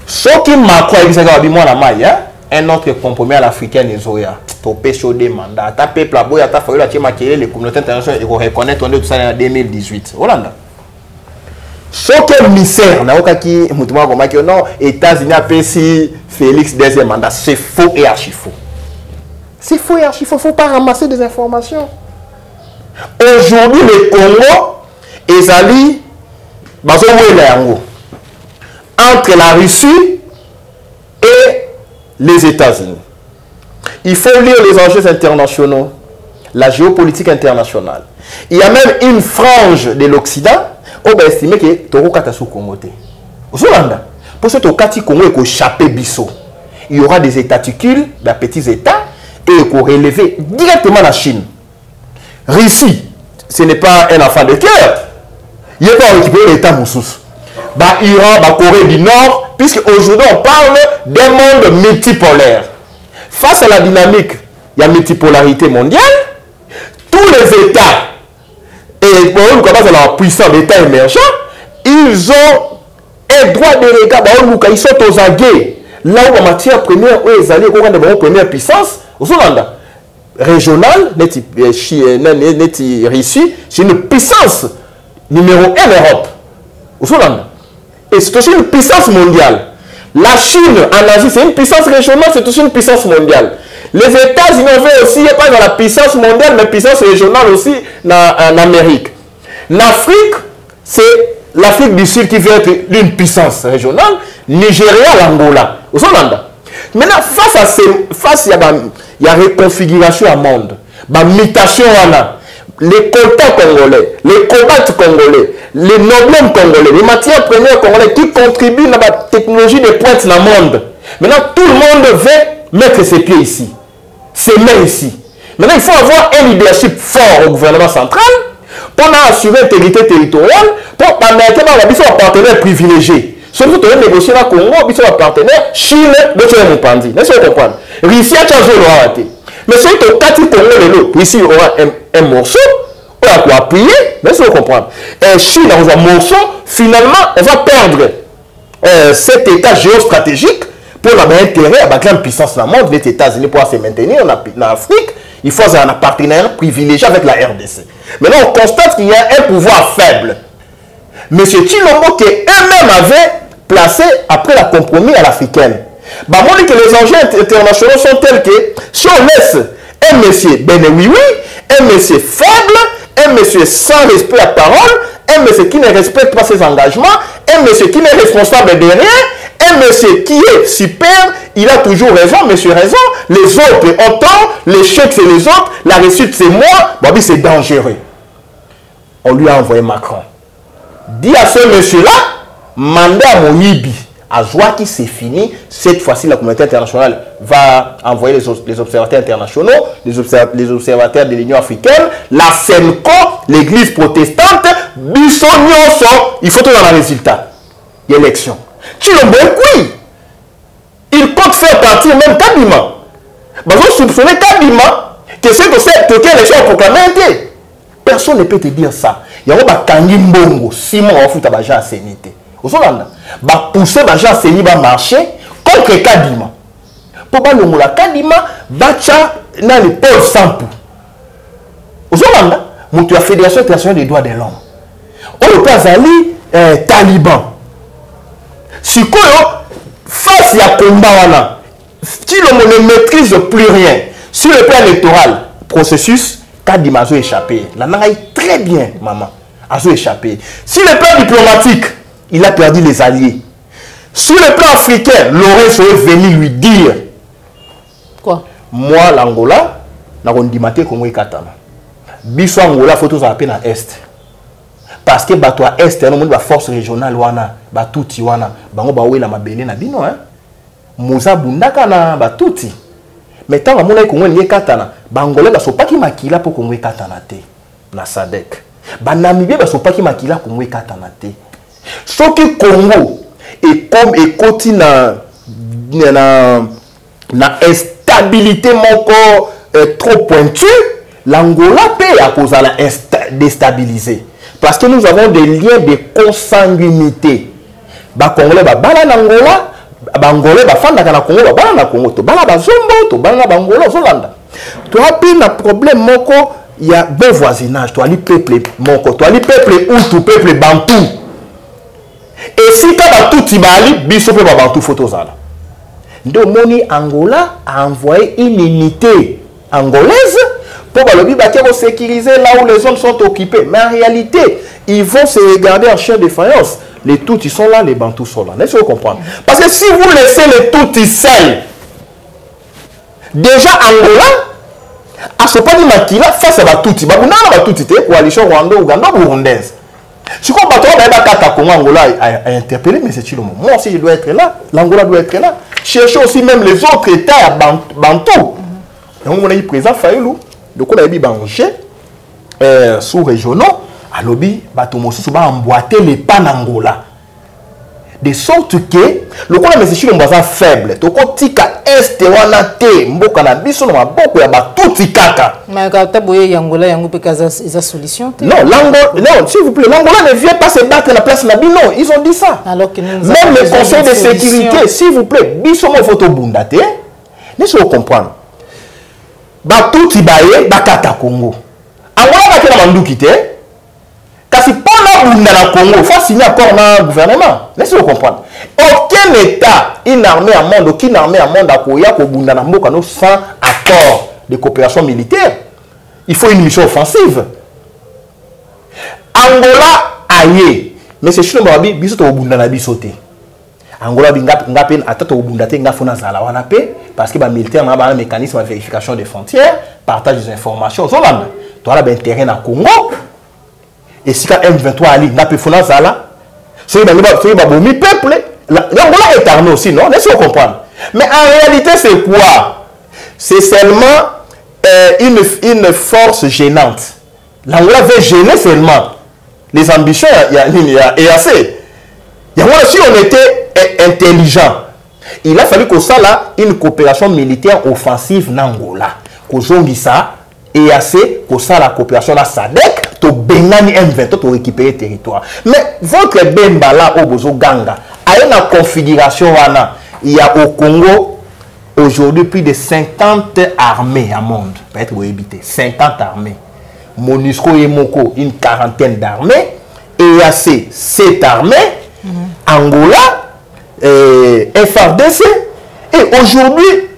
Speaker 1: Ce qui Macron a un autre compromis à l'africaine et Zoya. Topé sur des mandats. Ta peuple a beau, ta fallu les communautés internationales et reconnaître en 2018. Hollande. Ce qui est misère, non, États-Unis a payé Félix deuxième mandat. C'est faux et archi faux. C'est faux et archi faux. Il ne faut pas ramasser des informations. Aujourd'hui, le Congo est allé entre la Russie et les États-Unis. Il faut lire les enjeux internationaux, la géopolitique internationale. Il y a même une frange de l'Occident. On va estimer que Toro Katasu Congo. Zolanda. Pour ce que Congo est échappé biso, il y aura des étaticules, des petits états, et qu'on relever directement la Chine. Russie, ce n'est pas un enfant de cœur. Il n'y a pas récupéré l'État Moussous. Iran, Corée du Nord, puisque aujourd'hui on parle d'un monde multipolaire. Face à la dynamique, il y a multipolarité mondiale. Tous les États, et pour nous, comme la puissance d'États émergents, ils ont un droit de regard, ils sont aux aguets. Là où en matière première, où ils allaient avoir une première puissance, aux Hollandais. Régionale, Russie, c'est une puissance numéro 1 en Europe. Aux Hollandais. Et c'est aussi une puissance mondiale. La Chine en Asie, c'est une puissance régionale, c'est aussi une puissance mondiale. Les États-Unis ont aussi, pas dans la puissance mondiale, mais puissance régionale aussi en Amérique. L'Afrique, c'est l'Afrique du Sud qui veut être une puissance régionale. Nigeria, l'Angola. Aux Hollandais. Maintenant, face à la reconfiguration à monde, la mutation, les coltans congolais, les cobaltes congolais, les noblèmes congolais, les matières premières congolais qui contribuent à la technologie de pointe dans le monde. Maintenant, tout le monde veut mettre ses pieds ici, ses mains ici. Maintenant, il faut avoir un leadership fort au gouvernement central pour assurer l'intégrité territoriale, pour permettre à un partenaire privilégié. Surtout, on négocier dans le Congo, un partenaire Chine, de Mupandi. N'est-ce pas comprendre? Russie a changé le raté. Mais c'est que quand il Congo, ici, il y aura un morceau, on va appuyer, mais c'est comprendre. Chine, dans un morceau, finalement, on va perdre cet état géostratégique pour la même intérêt à la grande puissance dans le monde, les États-Unis pour se maintenir en Afrique. Il faut un partenariat privilégié avec la RDC. Maintenant, on constate qu'il y a un pouvoir faible. M. Tshilombo, qui eux-mêmes avaient placé après la compromis à l'africaine. Bah, moi, je dis que les enjeux internationaux sont tels que si on laisse un monsieur oui, un monsieur faible, un monsieur sans respect à parole, un monsieur qui ne respecte pas ses engagements, un monsieur qui n'est responsable de rien, un monsieur qui est super, il a toujours raison, monsieur raison, les autres ont tort, l'échec c'est les autres, la réussite c'est moi, bah, c'est dangereux. On lui a envoyé Macron. Dit à ce monsieur-là, mandat à Moïbi. À joie qui c'est fini, cette fois-ci la communauté internationale va envoyer les observateurs internationaux, les observateurs de l'Union africaine, la SENCO, l'église protestante, il faut tout dans le résultat. L'élection. Tshilombo, oui. Il compte faire partir même Kadima. Ils ont soupçonné Kadima que c'est que cette élection proclamée. Personne ne peut te dire ça. Il y a un Kangi Mbongo, Simon Wafuta Baja Sénité. Aux Hollandais, pousser Baja Séni va marcher contre Kadima. Pour pas le mot la Kadima, Bacha n'a le pôle sans pou. Aux Hollandais, mon la Fédération internationale des droits de l'homme. On le place ali Taliban. Si quoi face à combat, si l'homme ne maîtrise plus rien sur le plan électoral, processus, Kadima a échappé. La main est très bien, maman. A échappé. Sur le plan diplomatique, il a perdu les alliés. Sur le plan africain, Lorenzo est venu lui dire
Speaker 2: quoi? Moi,
Speaker 1: l'Angola, je vais dire que je Katana. Biso Angola, il faut tout appeler à l'Est. Parce que bato à Est, il y a une force régionale, batouti wana, bango bawe la mabele na bino hein. Musa bundaka na batouti. Mais tant que mon Congo est Katana, Bangolais ne sont pas qui makila pour Congo Katana te na Sadek. Banamibé ne sont pas qui makila pour Congo Katana te. Ce que Congo est comme écouti na instabilité mon corps trop pointu, l'Angola paie à cause de la déstabiliser. Parce que nous avons des liens de consanguinité. Ba Congolais ba bala n'Angola, Bangolais ba fanda kana Congo ba bala na Congo, to bala ba zombo, to bala Bangola Zolanda. Tu as pris un problème moko, il y a bon voisinage, tu as les peuple moko, tu as les peuple Hutu, peuple Bantou. Et si tu as tout Tibali, biso pe ba Bantou photozala. Donc Moni Angola a envoyé une unité angolaise pour sécuriser là où les zones sont occupées. Mais en réalité, ils vont se regarder en chien de faïence. Les Tutsis sont là, les Bantous sont là. Laissez-vous comprendre. Parce que si vous laissez les Tutsis seuls, déjà Angola, à ce point de Makila, face à la Tutsi, coalition Rwanda, Ouganda, burundaise. Si on va à Congo, Angola a interpellé M. Tshilombo. Moi aussi, je dois être là. L'Angola doit être là. Chercher aussi même les autres États à Bantou. On a eu présent Fayoulou. Donc on a eu Bangé, sous-régionaux. À l'objet, on va emboîter les pas d'Angola. De sorte que, le coup de M. Tshilombo est faible. Donc on tika est wana te mboka na biso na maboko ya batuti kaka.
Speaker 2: Mais quand tu boye Angola, yango pe kaza solution.
Speaker 1: Non, non, s'il vous plaît, l'Angola ne vient pas se battre à la place Nabi. Non, ils ont dit ça.
Speaker 2: Alors que nous
Speaker 1: même le Conseil de sécurité, s'il vous plaît, biso mo photo bundate. Laissez-vous comprendre. Batuti baye bakata Congo. Angola ba ke na manduki te. Kasi pendant bunda na Congo, il faut signer accord dans le gouvernement. Laissez-vous comprendre. Aucun État, une armée à monde, aucune armée à monde a koya ko bunda na mboka no sans accord de coopération militaire. Il faut une mission offensive. Angola aye, mais c'est chino babi biso to bunda na biso te. Angola ngapen atata bunda te ngafuna zala wana pe parce que ba militaire na ba un mécanisme de vérification des frontières, partage des informations zolanda. To ala ba intérêt na Congo. Et si M23 ali ngapé funa zala, c'est ba bomi peuple. L'Angola est armée aussi, non? Laissez-vous comprendre. Mais en réalité, c'est quoi? C'est seulement une force gênante. L'Angola veut gêner seulement les ambitions. Il y a assez. Si on était intelligent, il a fallu qu'on ait une coopération militaire offensive en Angola. Qu'on ait ça, et assez, qu'on ait la coopération à SADC, to Benani M23 pour récupérer le territoire. Mais votre Bembala au Bozo Ganga, a une configuration, il y a au Congo aujourd'hui plus de 50 armées à monde. Peut-être vous évitez 50 armées. MONUSCO et MOCO, une quarantaine d'armées. EAC, 7 armées. Angola, FRDC. Et aujourd'hui,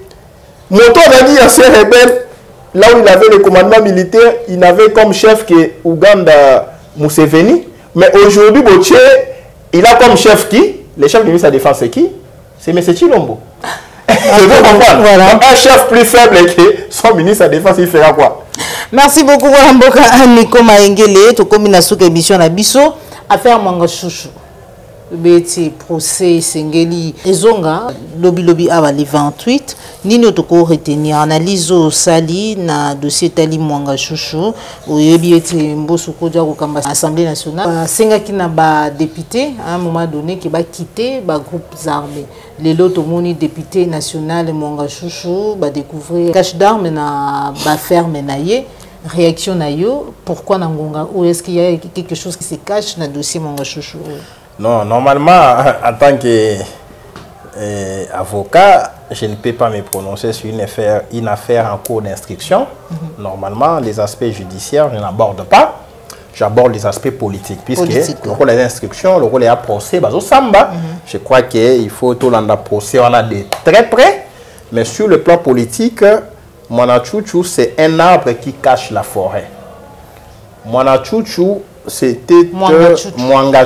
Speaker 1: Moto a dit à ces rebelles, là où il avait le commandement militaire, il n'avait comme chef que Ouganda Museveni. Mais aujourd'hui, Boche, il a comme chef qui? Le chef du ministre de la Défense, c'est qui? C'est M. Tshilombo. Je veux comprendre. Voilà. Un chef plus faible que son ministre de la Défense, il fera quoi?
Speaker 2: Merci beaucoup, Mboka Nico Maengele. Tu comme une soupe émission à Bisso. Affaire Mwanga Chouchou. Beti procès Sengeli Ezonga lobby ava le 28 nino toko retenir analyse au sali na dossier Tali Mwanga Chouchou oyebi ete mboso ko dia ko kamba Assemblée nationale senga ki na ba député à un moment donné qui va quitter ba groupes armés les loto moni député national Mwanga Chouchou ba découvrir cache d'armes na ba ferme na ye réaction na yo pourquoi na ngonga ou est-ce qu'il y a quelque chose qui se cache na dossier Mwanga Chouchou?
Speaker 1: Non, normalement, en tant qu'avocat, je ne peux pas me prononcer sur une affaire en cours d'instruction. Normalement, les aspects judiciaires, je n'aborde pas. J'aborde les aspects politiques. Puisque le rôle des instructions, le rôle des procès, je crois qu'il faut tout le procès, on a de très près. Mais sur le plan politique, Mwanga Chouchou, c'est un arbre qui cache la forêt. Mwanga Chouchou, c'était Mwanga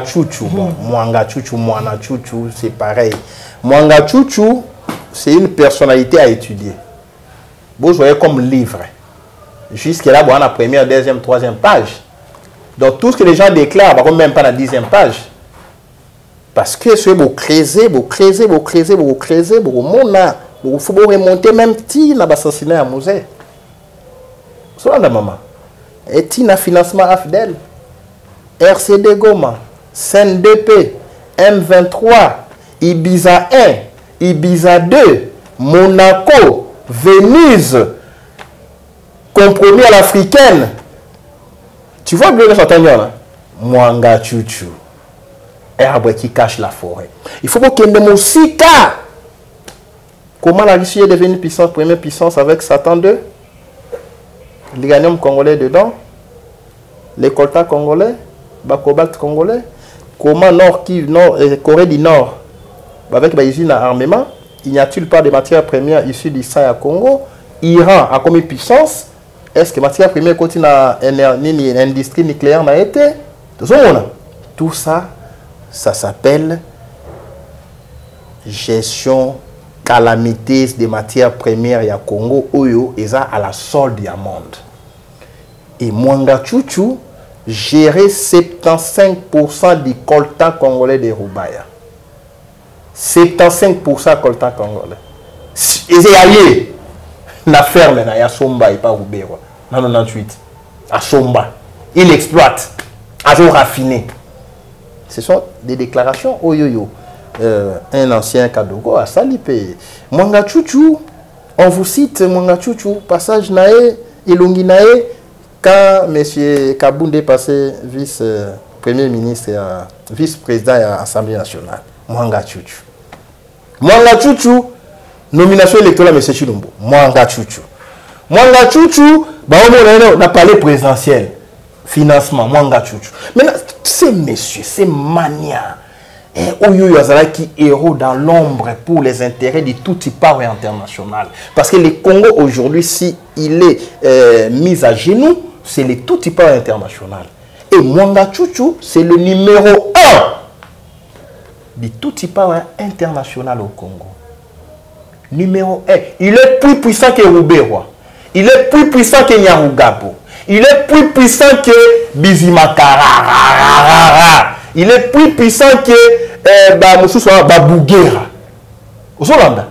Speaker 1: Chouchou. Mwanga Chouchou, c'est pareil. Mwanga Chouchou, c'est une personnalité à étudier. Vous voyez comme livre. Jusque-là, on a la première, deuxième, troisième page. Donc tout ce que les gens déclarent, même pas la 10e page. Parce que c'est vous creuser, il faut remonter même si on a assassiné un musée. C'est là, maman. Et il y a financement AFDEL. RCD Goma, CNDP, M23, Ibiza 1, Ibiza 2, Monaco, Venise, compromis à l'africaine. Tu vois bien ce là? Mwanga Chouchou, arbre qui cache la forêt. Il faut qu'il y ait des Sika. Comment la Russie est devenue puissance, première puissance avec Satan 2? L'uranium congolais dedans, les coltas congolais, le cobalt congolais, comment Corée du Nord, avec les usines à armement, il n'y a-t-il pas de matières premières issues du sang à Congo? Iran a combien de puissance? Est-ce que les matières premières continuent à l'industrie nucléaire n'a été? Tout ça, ça s'appelle gestion calamiteuse des matières premières à Congo, Oyo, et ça à la solde du monde. Et Mwanga Chouchou, gérer 75% du coltan congolais de Roubaïa. 75% coltan congolais. Et c'est allié. La ferme, il y a Somba et pas Roubaïa. En 98. À Somba. Il exploite. À jour raffiné. Ce sont des déclarations. Oh yo yo. Un ancien Kadogo à Salipé. Mwanga Chouchou. On vous cite Mwanga Chouchou. Passage Nae. Ilungi Nae. Quand M. Kaboundé passait vice-premier ministre, vice-président à l'Assemblée nationale, Mwanga Chouchou. Mwanga Chouchou, nomination électorale de M. Chilombo. Mwanga Chouchou. Mwanga Chouchou, on a parlé présidentiel. Financement, Mwanga Chouchou. Maintenant, ces messieurs, ces manias, Oyo Yazaraki héros dans l'ombre pour les intérêts du tout power international. Parce que le Congo aujourd'hui, si il est mis à genoux, c'est le tout power international. Et Mwanga Chouchou, c'est le numéro 1 du tout power international au Congo. Numéro 1. Il est plus puissant que Rouberois. Il est plus puissant que Nyarugabo. Il est plus puissant que Bizimakara. Il est plus puissant que Babouguera. Au Solanda.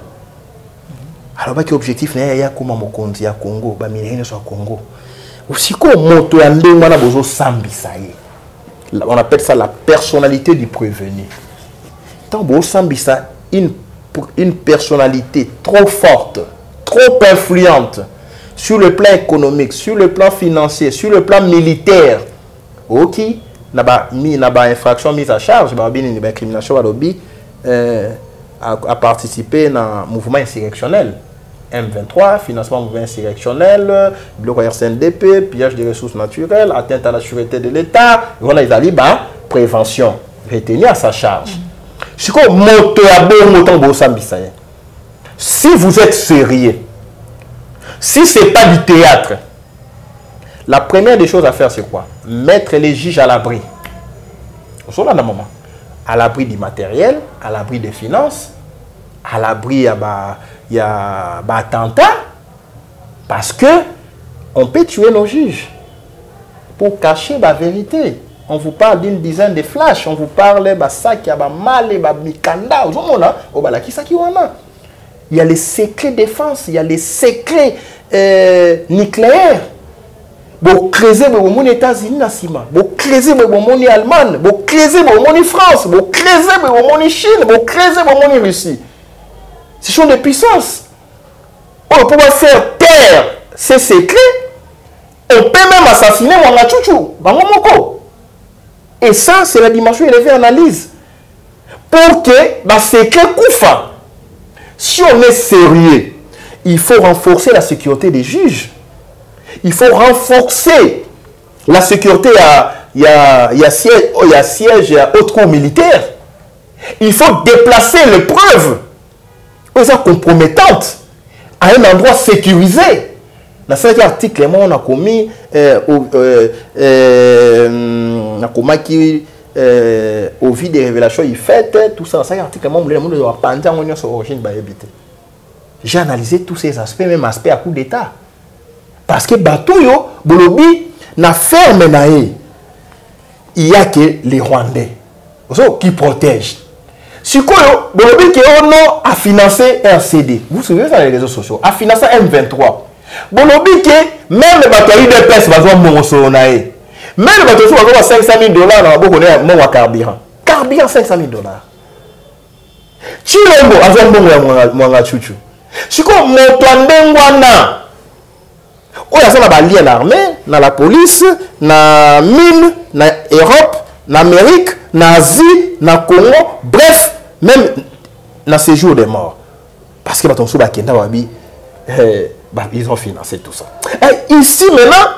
Speaker 1: Alors, quel objectif il y a comme Mokonzi à Congo, sur Congo. Aussi comme moto on appelle ça la personnalité du prévenu. Tant que Sambisa une personnalité trop forte, trop influente sur le plan économique, sur le plan financier, sur le plan militaire. Ok, n'a infraction mise à charge, une criminalisation a participé dans un mouvement insurrectionnel. M23, financement mouvement insurrectionnel, bloc RCNDP, pillage des ressources naturelles, atteinte à la sûreté de l'État. Voilà, ils allaient prévention, retenir à sa charge. Si vous êtes sérieux, si ce n'est pas du théâtre, la première des choses à faire, c'est quoi? Mettre les juges à l'abri. À l'abri du matériel, à l'abri des finances, à l'abri il y a attentat, parce que on peut tuer nos juges pour cacher la vérité. On vous parle d'une dizaine de flashs, on vous parle de ça qui a mal et mikanda. Il y a les secrets défense, il y a les secrets nucléaires. Vous créez les États-Unis, vous créez les Allemagne, vous créez les France, vous créez les Chine, vous créez les Russie. Ce sont des puissances. On peut faire taire ces secrets. On peut même assassiner Mwanga Chouchou. Et ça, c'est la dimension élevée analyse. Pour que les secrets couffa. Si on est sérieux, il faut renforcer la sécurité des juges. Il faut renforcer la sécurité. Il y a siège et haute cour militaire. Il faut déplacer les preuves compromettantes à un endroit sécurisé. Dans cet article, on a commis au vu des révélations, il fait tout ça. Dans cet article, j'ai analysé tous ces aspects, même aspects à coup d'État. Parce que Batoyo, Bolobi, na ferme nae, il n'y a que les Rwandais qui protègent. Si Bolobi qui a financé un CD, vous vous souvenez ça les réseaux sociaux, a financé M23. Bolobi qui même les batteries de pèse bazon monso nae. Même les batteries bazon 500 000 $, on a carburant. Carburant 500 000 $. Chilombo azon Mwanga Chouchou. Si ko motwandengwana il y a des liens dans l'armée, dans la police, dans la mine, dans l'Europe, dans l'Amérique, dans l'Asie, dans le Congo, bref, même dans ces jours de mort. Parce que ils ont financé tout ça. Et ici maintenant,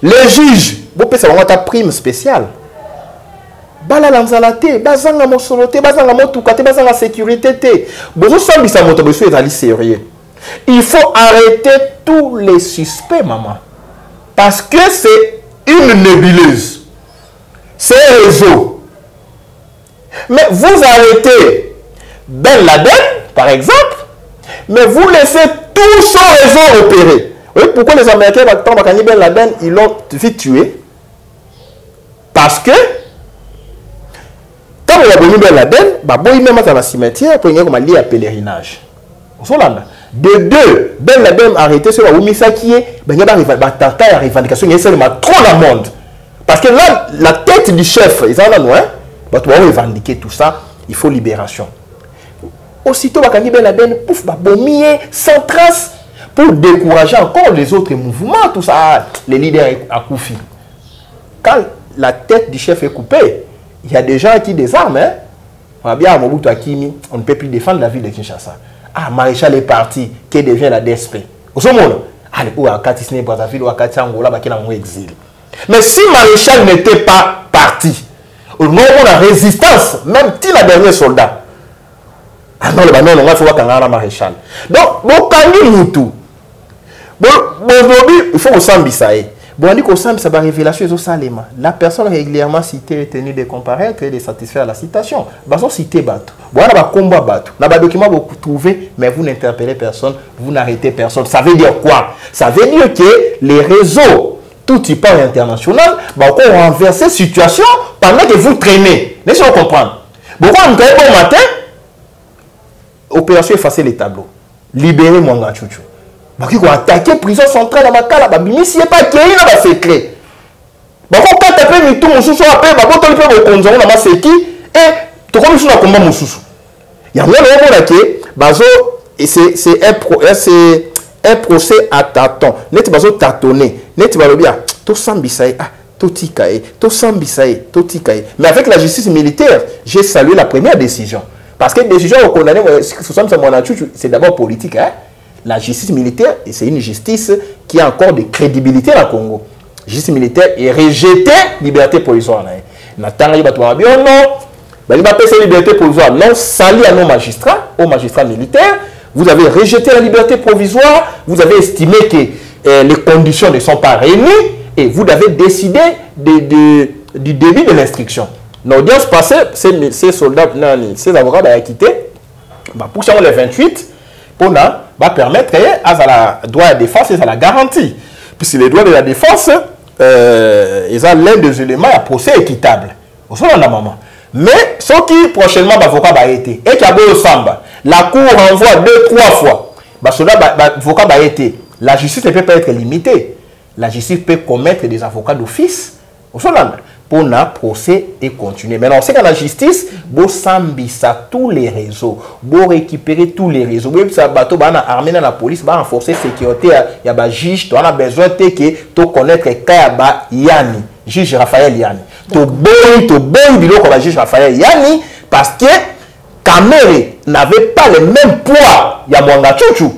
Speaker 1: les juges, vous pouvez savoir une prime spéciale. Bala lanzalate, bazanga mosolote, bazanga motukate, bazanga sécurité. Vous savez ça est sérieux. Il faut arrêter tous les suspects, maman. Parce que c'est une nébuleuse. C'est un réseau. Mais vous arrêtez Ben Laden, par exemple, mais vous laissez tout son réseau opérer. Oui, pourquoi les Américains, quand Ben Laden, ils l'ont vite tué? Parce que quand on a connu Ben Laden, il même dans le cimetière pour y lié à pèlerinage. De deux, Ben Laden a arrêté sur la Oumissa qui est, il y a une revendication, il y a trop la monde. Parce que là, la tête du chef, ils en ont loin, on va revendiquer tout ça, il faut libération. Aussitôt, Ben Laden, pouf, sans trace, pour décourager encore les autres mouvements, tout ça, les leaders à Koufi. Quand la tête du chef est coupée, il y a des gens qui désarment. Hein? On a bien à Mobutu Akimi, on ne peut plus défendre la ville de Kinshasa. Ah, Maréchal est parti, qui devient la DSP. Au moment, allez, ou à Katisne, Brazzaville, ou à Katiangola, qui est en exil. Mais si Maréchal n'était pas parti, au moment où la résistance, même si la dernière soldat, ah non, il faut voir qu'on a la Maréchal. Donc, bon, quand Moutou, il faut qu'on s'en bisaye. Bon, on dit qu'on s'en bisaye, révélation au Salema. La personne régulièrement citée est tenue de comparaître et de satisfaire la citation. Bah, cité Batou. Bon, on a un combat Batou. On a un document que vous trouvez, mais vous n'interpellez personne, vous n'arrêtez personne. Ça veut dire quoi? Ça veut dire que les réseaux, tout type international, bah, on renverse cette situation pendant que vous traînez. Laissez-moi comprendre. Pourquoi on travaille bon matin? Opération effacer les tableaux. Libérer Mwanga Chouchou. Ils ont attaqué la prison centrale à Makala. Ils n'ont pas accueilli dans le secret. Ils ont tapé les tours, ils ont tapé les conjoints dans le secret. Et tout le monde a combat Moussou. Il y a un moment qui c'est un procès à tâtons. Net bazo tâtonner. Net bazo bien. Tout sambisaï. Tout tikaï. Tout sambisaï. Tout tikaï. Mais avec la justice militaire, j'ai salué la première décision. Parce que la décision au condamné, c'est d'abord politique. Hein? La justice militaire, c'est une justice qui a encore de crédibilité dans le Congo. La justice militaire est rejetée, liberté provisoire. Nathan, il va non, il va passer liberté provisoire. Non, sali à nos magistrats militaires. Vous avez rejeté la liberté provisoire, vous avez estimé que les conditions ne sont pas réunies et vous avez décidé du début de l'instruction. L'audience passée, ces soldats, ces avocats ont quitté. Pour ça, le 28, va permettre à la droit de la défense et à la garantie. Puisque les droits de la défense, ils ont l'un des éléments à procès équitable. Mais ce qui prochainement l'avocat va été et qui a beau samba, la cour renvoie 2-3 fois. L'avocat va été. La justice ne peut pas être limitée. La justice peut commettre des avocats d'office. Pour un procès et continuer. Maintenant, c'est qu'à la justice, vous sambisa tous les réseaux, vous récupérer tous les réseaux. Vous bateau, vous armé dans la police, vous renforcer la sécurité, il y a des juges, tu as besoin de connaître le cas Yanni, juge Raphaël Yanni. Tu as besoin comme juge Raphaël Yanni parce que Kamere n'avait pas le même poids. Il y a Mwanga Chouchou.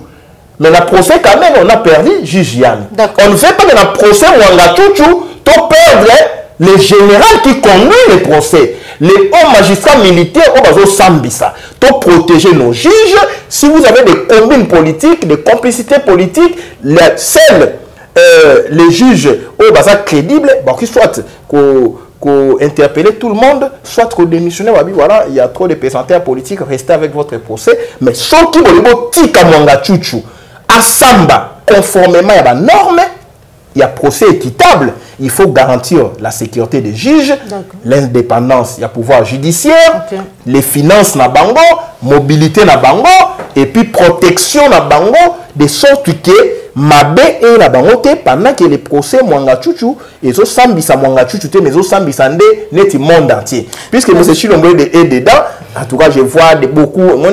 Speaker 1: Mais dans le procès Kamere, on a perdu juge Yanni. On ne fait pas dans le procès Mwanga Chouchou, tu perdre les généraux qui conduisent les procès, les hauts magistrats militaires, pour protéger nos juges. Si vous avez des combines politiques, des complicités politiques, seuls les juges crédibles, soit interpeller tout le monde, soit qu'on démissionner, voilà, il y a trop de pesanteurs politiques, restez avec votre procès. Mais ceux qui vont tika Mwanga Chouchou, à Samba, conformément à la norme, il y a procès équitable. Il faut garantir la sécurité des juges, l'indépendance, il y a pouvoir judiciaire, les finances na bango, mobilité na bango, et puis protection na bango, de sorte que Mabe et la bango pendant que les procès Mwanga Chouchou, et zo sambisa Mwanga Chouchou, mais zo sambisa nde neti monde entier. Puisque M. Chilombo est dedans, en tout cas je vois beaucoup, moi,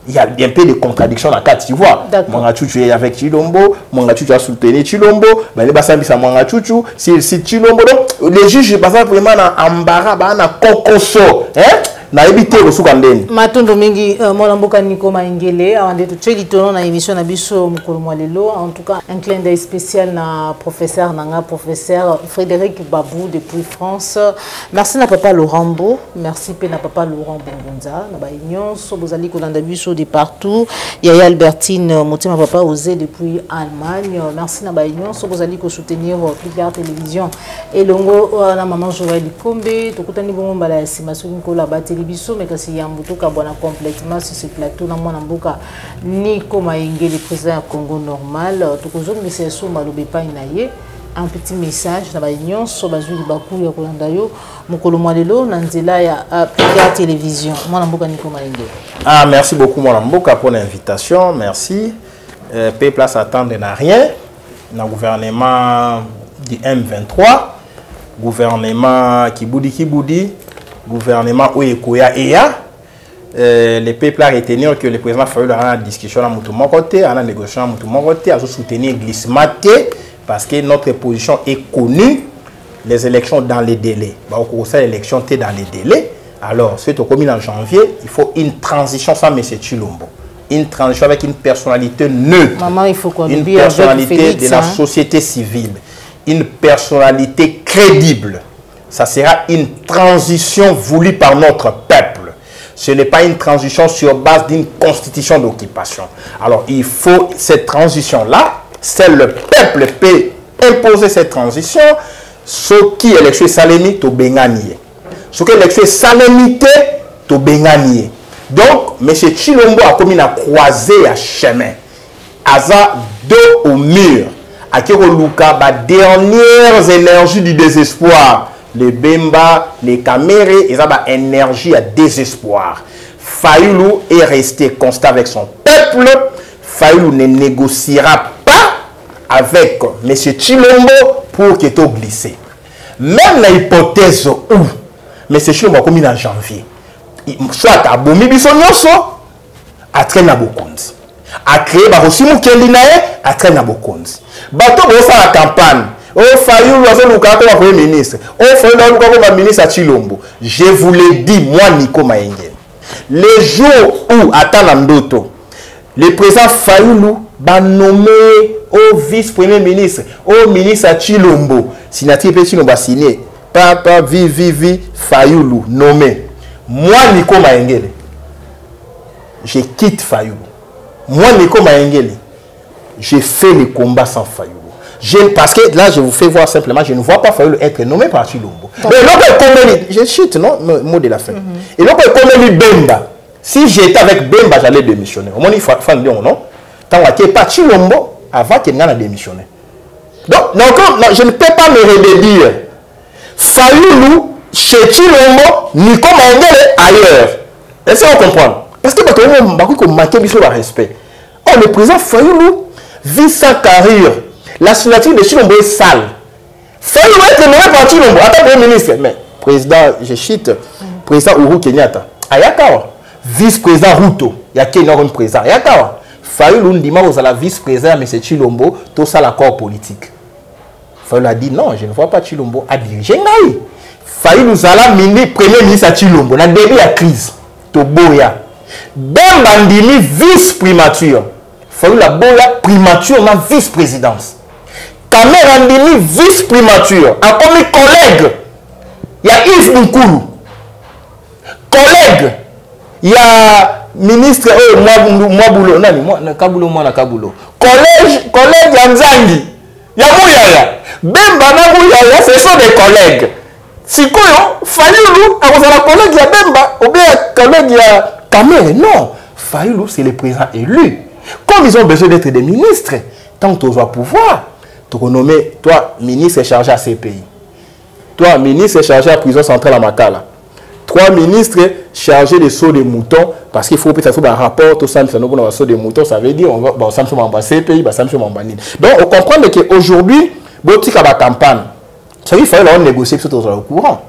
Speaker 1: il y a un peu de contradiction dans la carte, tu vois. Mwanga Chouchou est avec Chilombo, Mwanga Chouchou a soutenu Chilombo, mais les bassins sont Mwanga Chouchou, c'est Chilombo. Donc, les juges passent vraiment en embarras, en concoso, hein? Na évité au soukandeni.
Speaker 2: Matondo mingi molamboka Nico Maingele, avant de tout litono na émission na biso mukolo mwalelo. En tout cas, un clin d'œil spécial na professeur Frédéric Babou depuis France. Merci na papa Laurent, merci pe na papa Laurent Bongonza, na ba union so bozali kolanda biso de partout. Yaya Albertine Motema papa osé depuis Allemagne. Merci na ba union so bozali ko soutenir Plicard télévision et longo na maman Joël Kombe, tokutani bongo mbala ya sima so nkola bateli biso mais kasi yambuto ka bona complètement sur ce plateau na mwana mboka Nico Maïngé le président du Congo normal tokozo message so malobe pa inaye un petit message na ba nyonso bazuli baku ya kolanda yo mokolo mwalelo na nzela ya PK télévision mwana mboka Nico Maïngé.
Speaker 1: Ah merci beaucoup mwana mboka pour l'invitation, merci. Paix place attendre n'a rien. Dans le gouvernement du M23, gouvernement Kiboudi, gouvernement Oyekoya Eya, les peuples à retenir que le président Fayulu a la discussion à mon côté, à la négociation à mon côté, à soutenir Glissmaté, parce que notre position est connue, les élections dans les délais. L'élection est dans les délais. Alors, ce qui est commis en janvier, il faut une transition sans M. Tshilombo. Une transition avec une personnalité neutre,
Speaker 2: maman, il faut qu'on
Speaker 1: une personnalité Félix, de la société civile, une personnalité crédible. Ça sera une transition voulue par notre peuple. Ce n'est pas une transition sur base d'une constitution d'occupation. Alors, il faut cette transition-là, seul le peuple peut imposer cette transition, ce qui est l'élection salémite au Benganie. Ce qui est l'élection salémite au Benganie. Donc, M. Tshilombo a commis à croiser à chemin. Aza dos au mur. A Luka, ba dernières énergies du désespoir. Les Bemba, les Kamere, ils ont énergie à désespoir. Fayulu est resté constant avec son peuple. Fayulu ne négociera pas avec M. Tshilombo pour qu'il soit glissé. Même l'hypothèse où M. Tshilombo a commis en janvier. Soit à Bomi Bissonyoso, à Trenabokonzi. À créer Barosimu Kendinae, à Trenabokonzi. Bateau pour faire la campagne. Oh, Fayulu, comme Premier ministre. Oh, Fayulu, comme ministre à Tshilombo. Je vous l'ai dit, moi, Nico Maïngé. Les jours où, à Talandoto, le président Fayulu va nommer au vice-premier ministre, au ministre à Tshilombo. Signature de Tshilombo a signé. Papa, Vivi, Fayulu, nommé. Moi, Nico Maïngé, je quitte Fayulu. Moi, Nico Maïngé, je fais le combat sans Fayulu. Parce que là, je vous fais voir simplement, je ne vois pas Fayulu être nommé par Tshilombo. Mais je chute, non? Mot de la fin. Et donc, comme Bemba, si j'étais avec Bemba, j'allais démissionner. Au moins, il faut faire le non? Tant qu'il n'y ait pas Tshilombo, avant qu'il n'ait pas démissionné. Donc, non, je ne peux pas me redire. Fayulu, chez Tshilombo, Nico Maïngé ailleurs. Est-ce que vous comprenez? Parce que vous manquez de respect. Oh, le président Fayulu vit sa carrière. La signature de Tshilombo est sale. Fayulu est nommé par Tshilombo. Attends, Premier ministre. Mais, président, je chute, président Uhuru Kenyatta. Ayakawa. Vice-président Ruto. Il y a qui un président. Ayakawa. Fayulu Ndima, vous avez la vice-président, M. Tshilombo, tout ça l'accord politique. Fayulu a dit non, je ne vois pas Tshilombo à diriger. Fayulu Zala premier ministre à Tshilombo. Dans le début de la crise. Toboya. Bemba Ndimi vice-primature. Fayulu la boya primature dans vice-présidence. Kamera Ndimi vice-primature. En comme collègue, il y a Yves Nkulu. Collègue, il y a ministre Mwabulo. Nani, Kabulo, Mwana Kabulo. Collègue Yanzangi. Il y a Mouyaya. Bemba na Mouyaya, ce sont des collègues. Si quoi, Fayulu, à la collègue ya Bemba, ou bien collègue ya Kamere. Non, Fayulu, c'est le président élu. Comme ils ont besoin d'être des ministres, tant que tu as pouvoir, tu renommer, toi, ministre chargé à CPI. Toi, ministre chargé à la prison centrale à Makala. 3 ministres chargés des sauts de moutons, parce qu'il faut peut-être un rapport, tout ça, nous saut de moutons, ça veut dire, on va, ça me fait m'embrasser CPI, ça me fait m'embrasser. Donc, on comprend qu'aujourd'hui, il y a une campagne. Ça veut dire qu'il faut négocier tout au courant.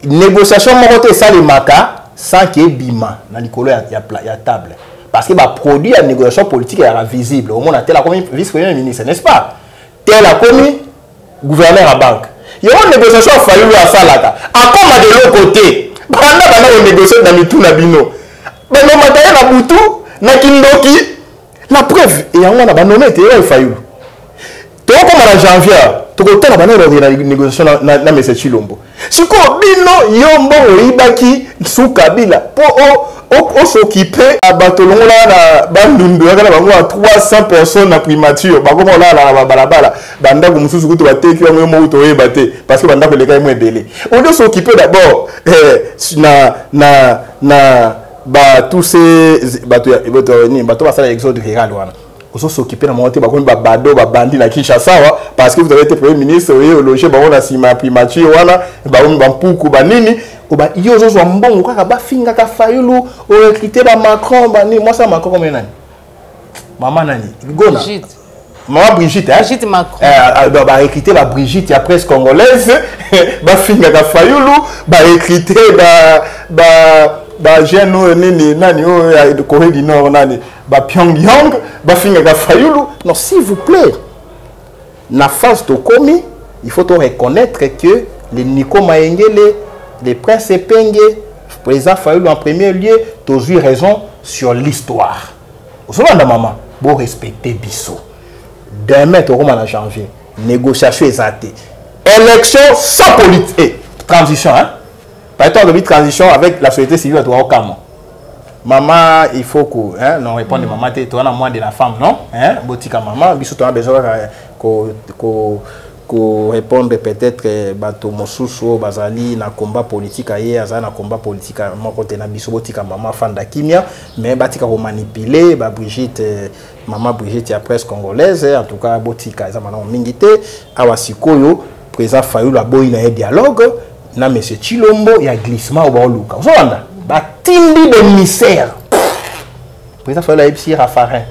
Speaker 1: Négociation, ça les maca, sans qu'il y ait bima, dans l'école, il y a table. Parce que le produit de négociation politique est visible. Au moins, tel a commis vice-premier ministre, n'est-ce pas? Tel a commis gouverneur à banque. Il y a une négociation à Fayulu à Salaka. Encore de l'autre côté, pendant qu'on négocie dans le tout Nabino, mais le matériel à Boutou, na Kindoki, la preuve, et on a nommé Théo Fayulu. Théo comme en janvier, tokotala bana na négociation na Monsieur Chilombo siko bino yombo oyibaki sukabila po o s'occuper à batolongo na bandundu yakala bango à 300 personnes na primature bakoma la na balabala banda ko mususu kuto bateki yango mo to yebate parce que banda ko leka mo ebele on doit s'occuper d'abord na ba tous ces bato ni bato basala exode rural wana on s'occuper na monter bakomi ba bado ba bandi na Kinshasa parce que vous avez été premier ministre au loger ba na sima primature wana ba mpuku ba nini oba yozo zo mbongo kaka ba finga ka Fayulu o recruter ba Macron ba ni moi ça Macron comme nani maman nani gona maman Brigitte hein
Speaker 2: Brigitte Macron
Speaker 1: ba recruter ba Brigitte ya presse congolaise ba finga ka Fayulu ba recruter ba jeune nini nani o ya de Corée du Nord nani ba Pyongyang ba finga ka Fayulu non s'il vous plaît na phase de komi il faut reconnaître que les Nico Maengele les princes Epenge, président Fayulu en premier lieu, tu as eu raison sur l'histoire. Vous savez, maman, vous respectez Bissot. Demain, tu en janvier, négociation exacte. Élection sans politique. Transition, hein? Par exemple, de transition avec la société civile, tu as au Cameroun. Maman, il faut que, hein, non, répondre maman, tu as moins de la femme, non? Hein? Botika maman, Bissot, tu as besoin ko répondre peut-être bato mosusu bazali na combat politique aye azana combat politique moko te na biso botika maman fanda kimia mais batika ko manipuler ba Brigitte maman Brigitte ya presse congolaise en tout cas botika za manana mingi te awa sikoyo président Fayulu aboyi na dialogue na monsieur Chilombo ya glissement au baluka ozanda ba tindi de misère président Fayulu a épsir Raffarin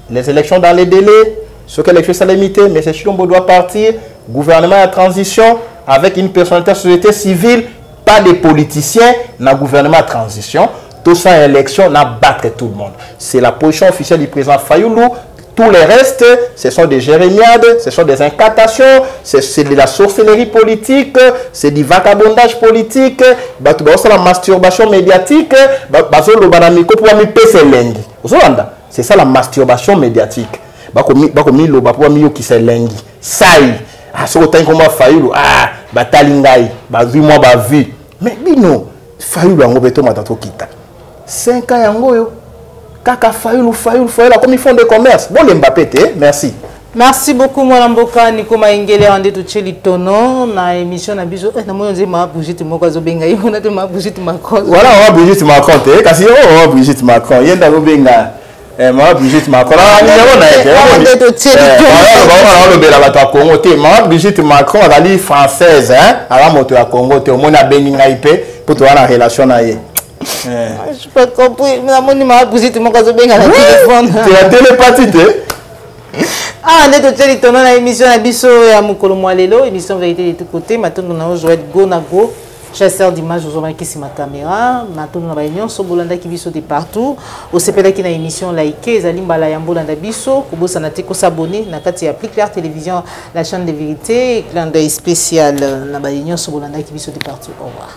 Speaker 1: les élections dans les délais ce que l'élection s'est limitée mais monsieur Chilombo doit partir. Gouvernement de transition avec une personnalité de société civile, pas de politiciens, dans gouvernement de transition. Tout ça, élection, n'a battre tout le monde. C'est la position officielle du président Fayulu. Tout le reste, ce sont des jérémiades, ce sont des incantations, c'est de la sorcellerie politique, c'est du vagabondage politique, c'est la masturbation médiatique, c'est ça la masturbation médiatique. Ah, ce que comme Fayulu, ah, batalingai, bavi moi bavi. Mais bino, Fayulu ango beto matato kita. 5 ans yango yo. Kaka Fayulu, comme ils font des commerces. Bon les Mbappé, merci.
Speaker 2: Merci beaucoup Mwanamboka Nico Maengele ande tucheli tono na émission na biso na moyo nzima Brigitte moko azobenga yo na te ma Brigitte Macron.
Speaker 1: Voilà, on va Brigitte Macron te kasi on va Brigitte Macron. Yenda go benga. Ma Brigitte Macron Brigitte Macron elle est française hein à moto à Congo te on a bengi ngai pe pour toi la relation na ye je peux comprendre na moni ma Brigitte Macron zo benga na téléphone tu as télépathie
Speaker 2: ah ndeto teli tono na émission na biso ya mukolo mwalelo émission vérité de tous côtés maintenant na jouer go na go chasseur d'images aux hommes qui sont ma caméra maintenant na réunion so bolanda ki biso de partout au sepela ki na émission like ezali mbala ya mbolanda biso ko bosana te ko s'abonner na kati ya Plus Clair Télévision la chaîne de vérité clin d'œil spécial na réunion so bolanda ki biso de partout au revoir.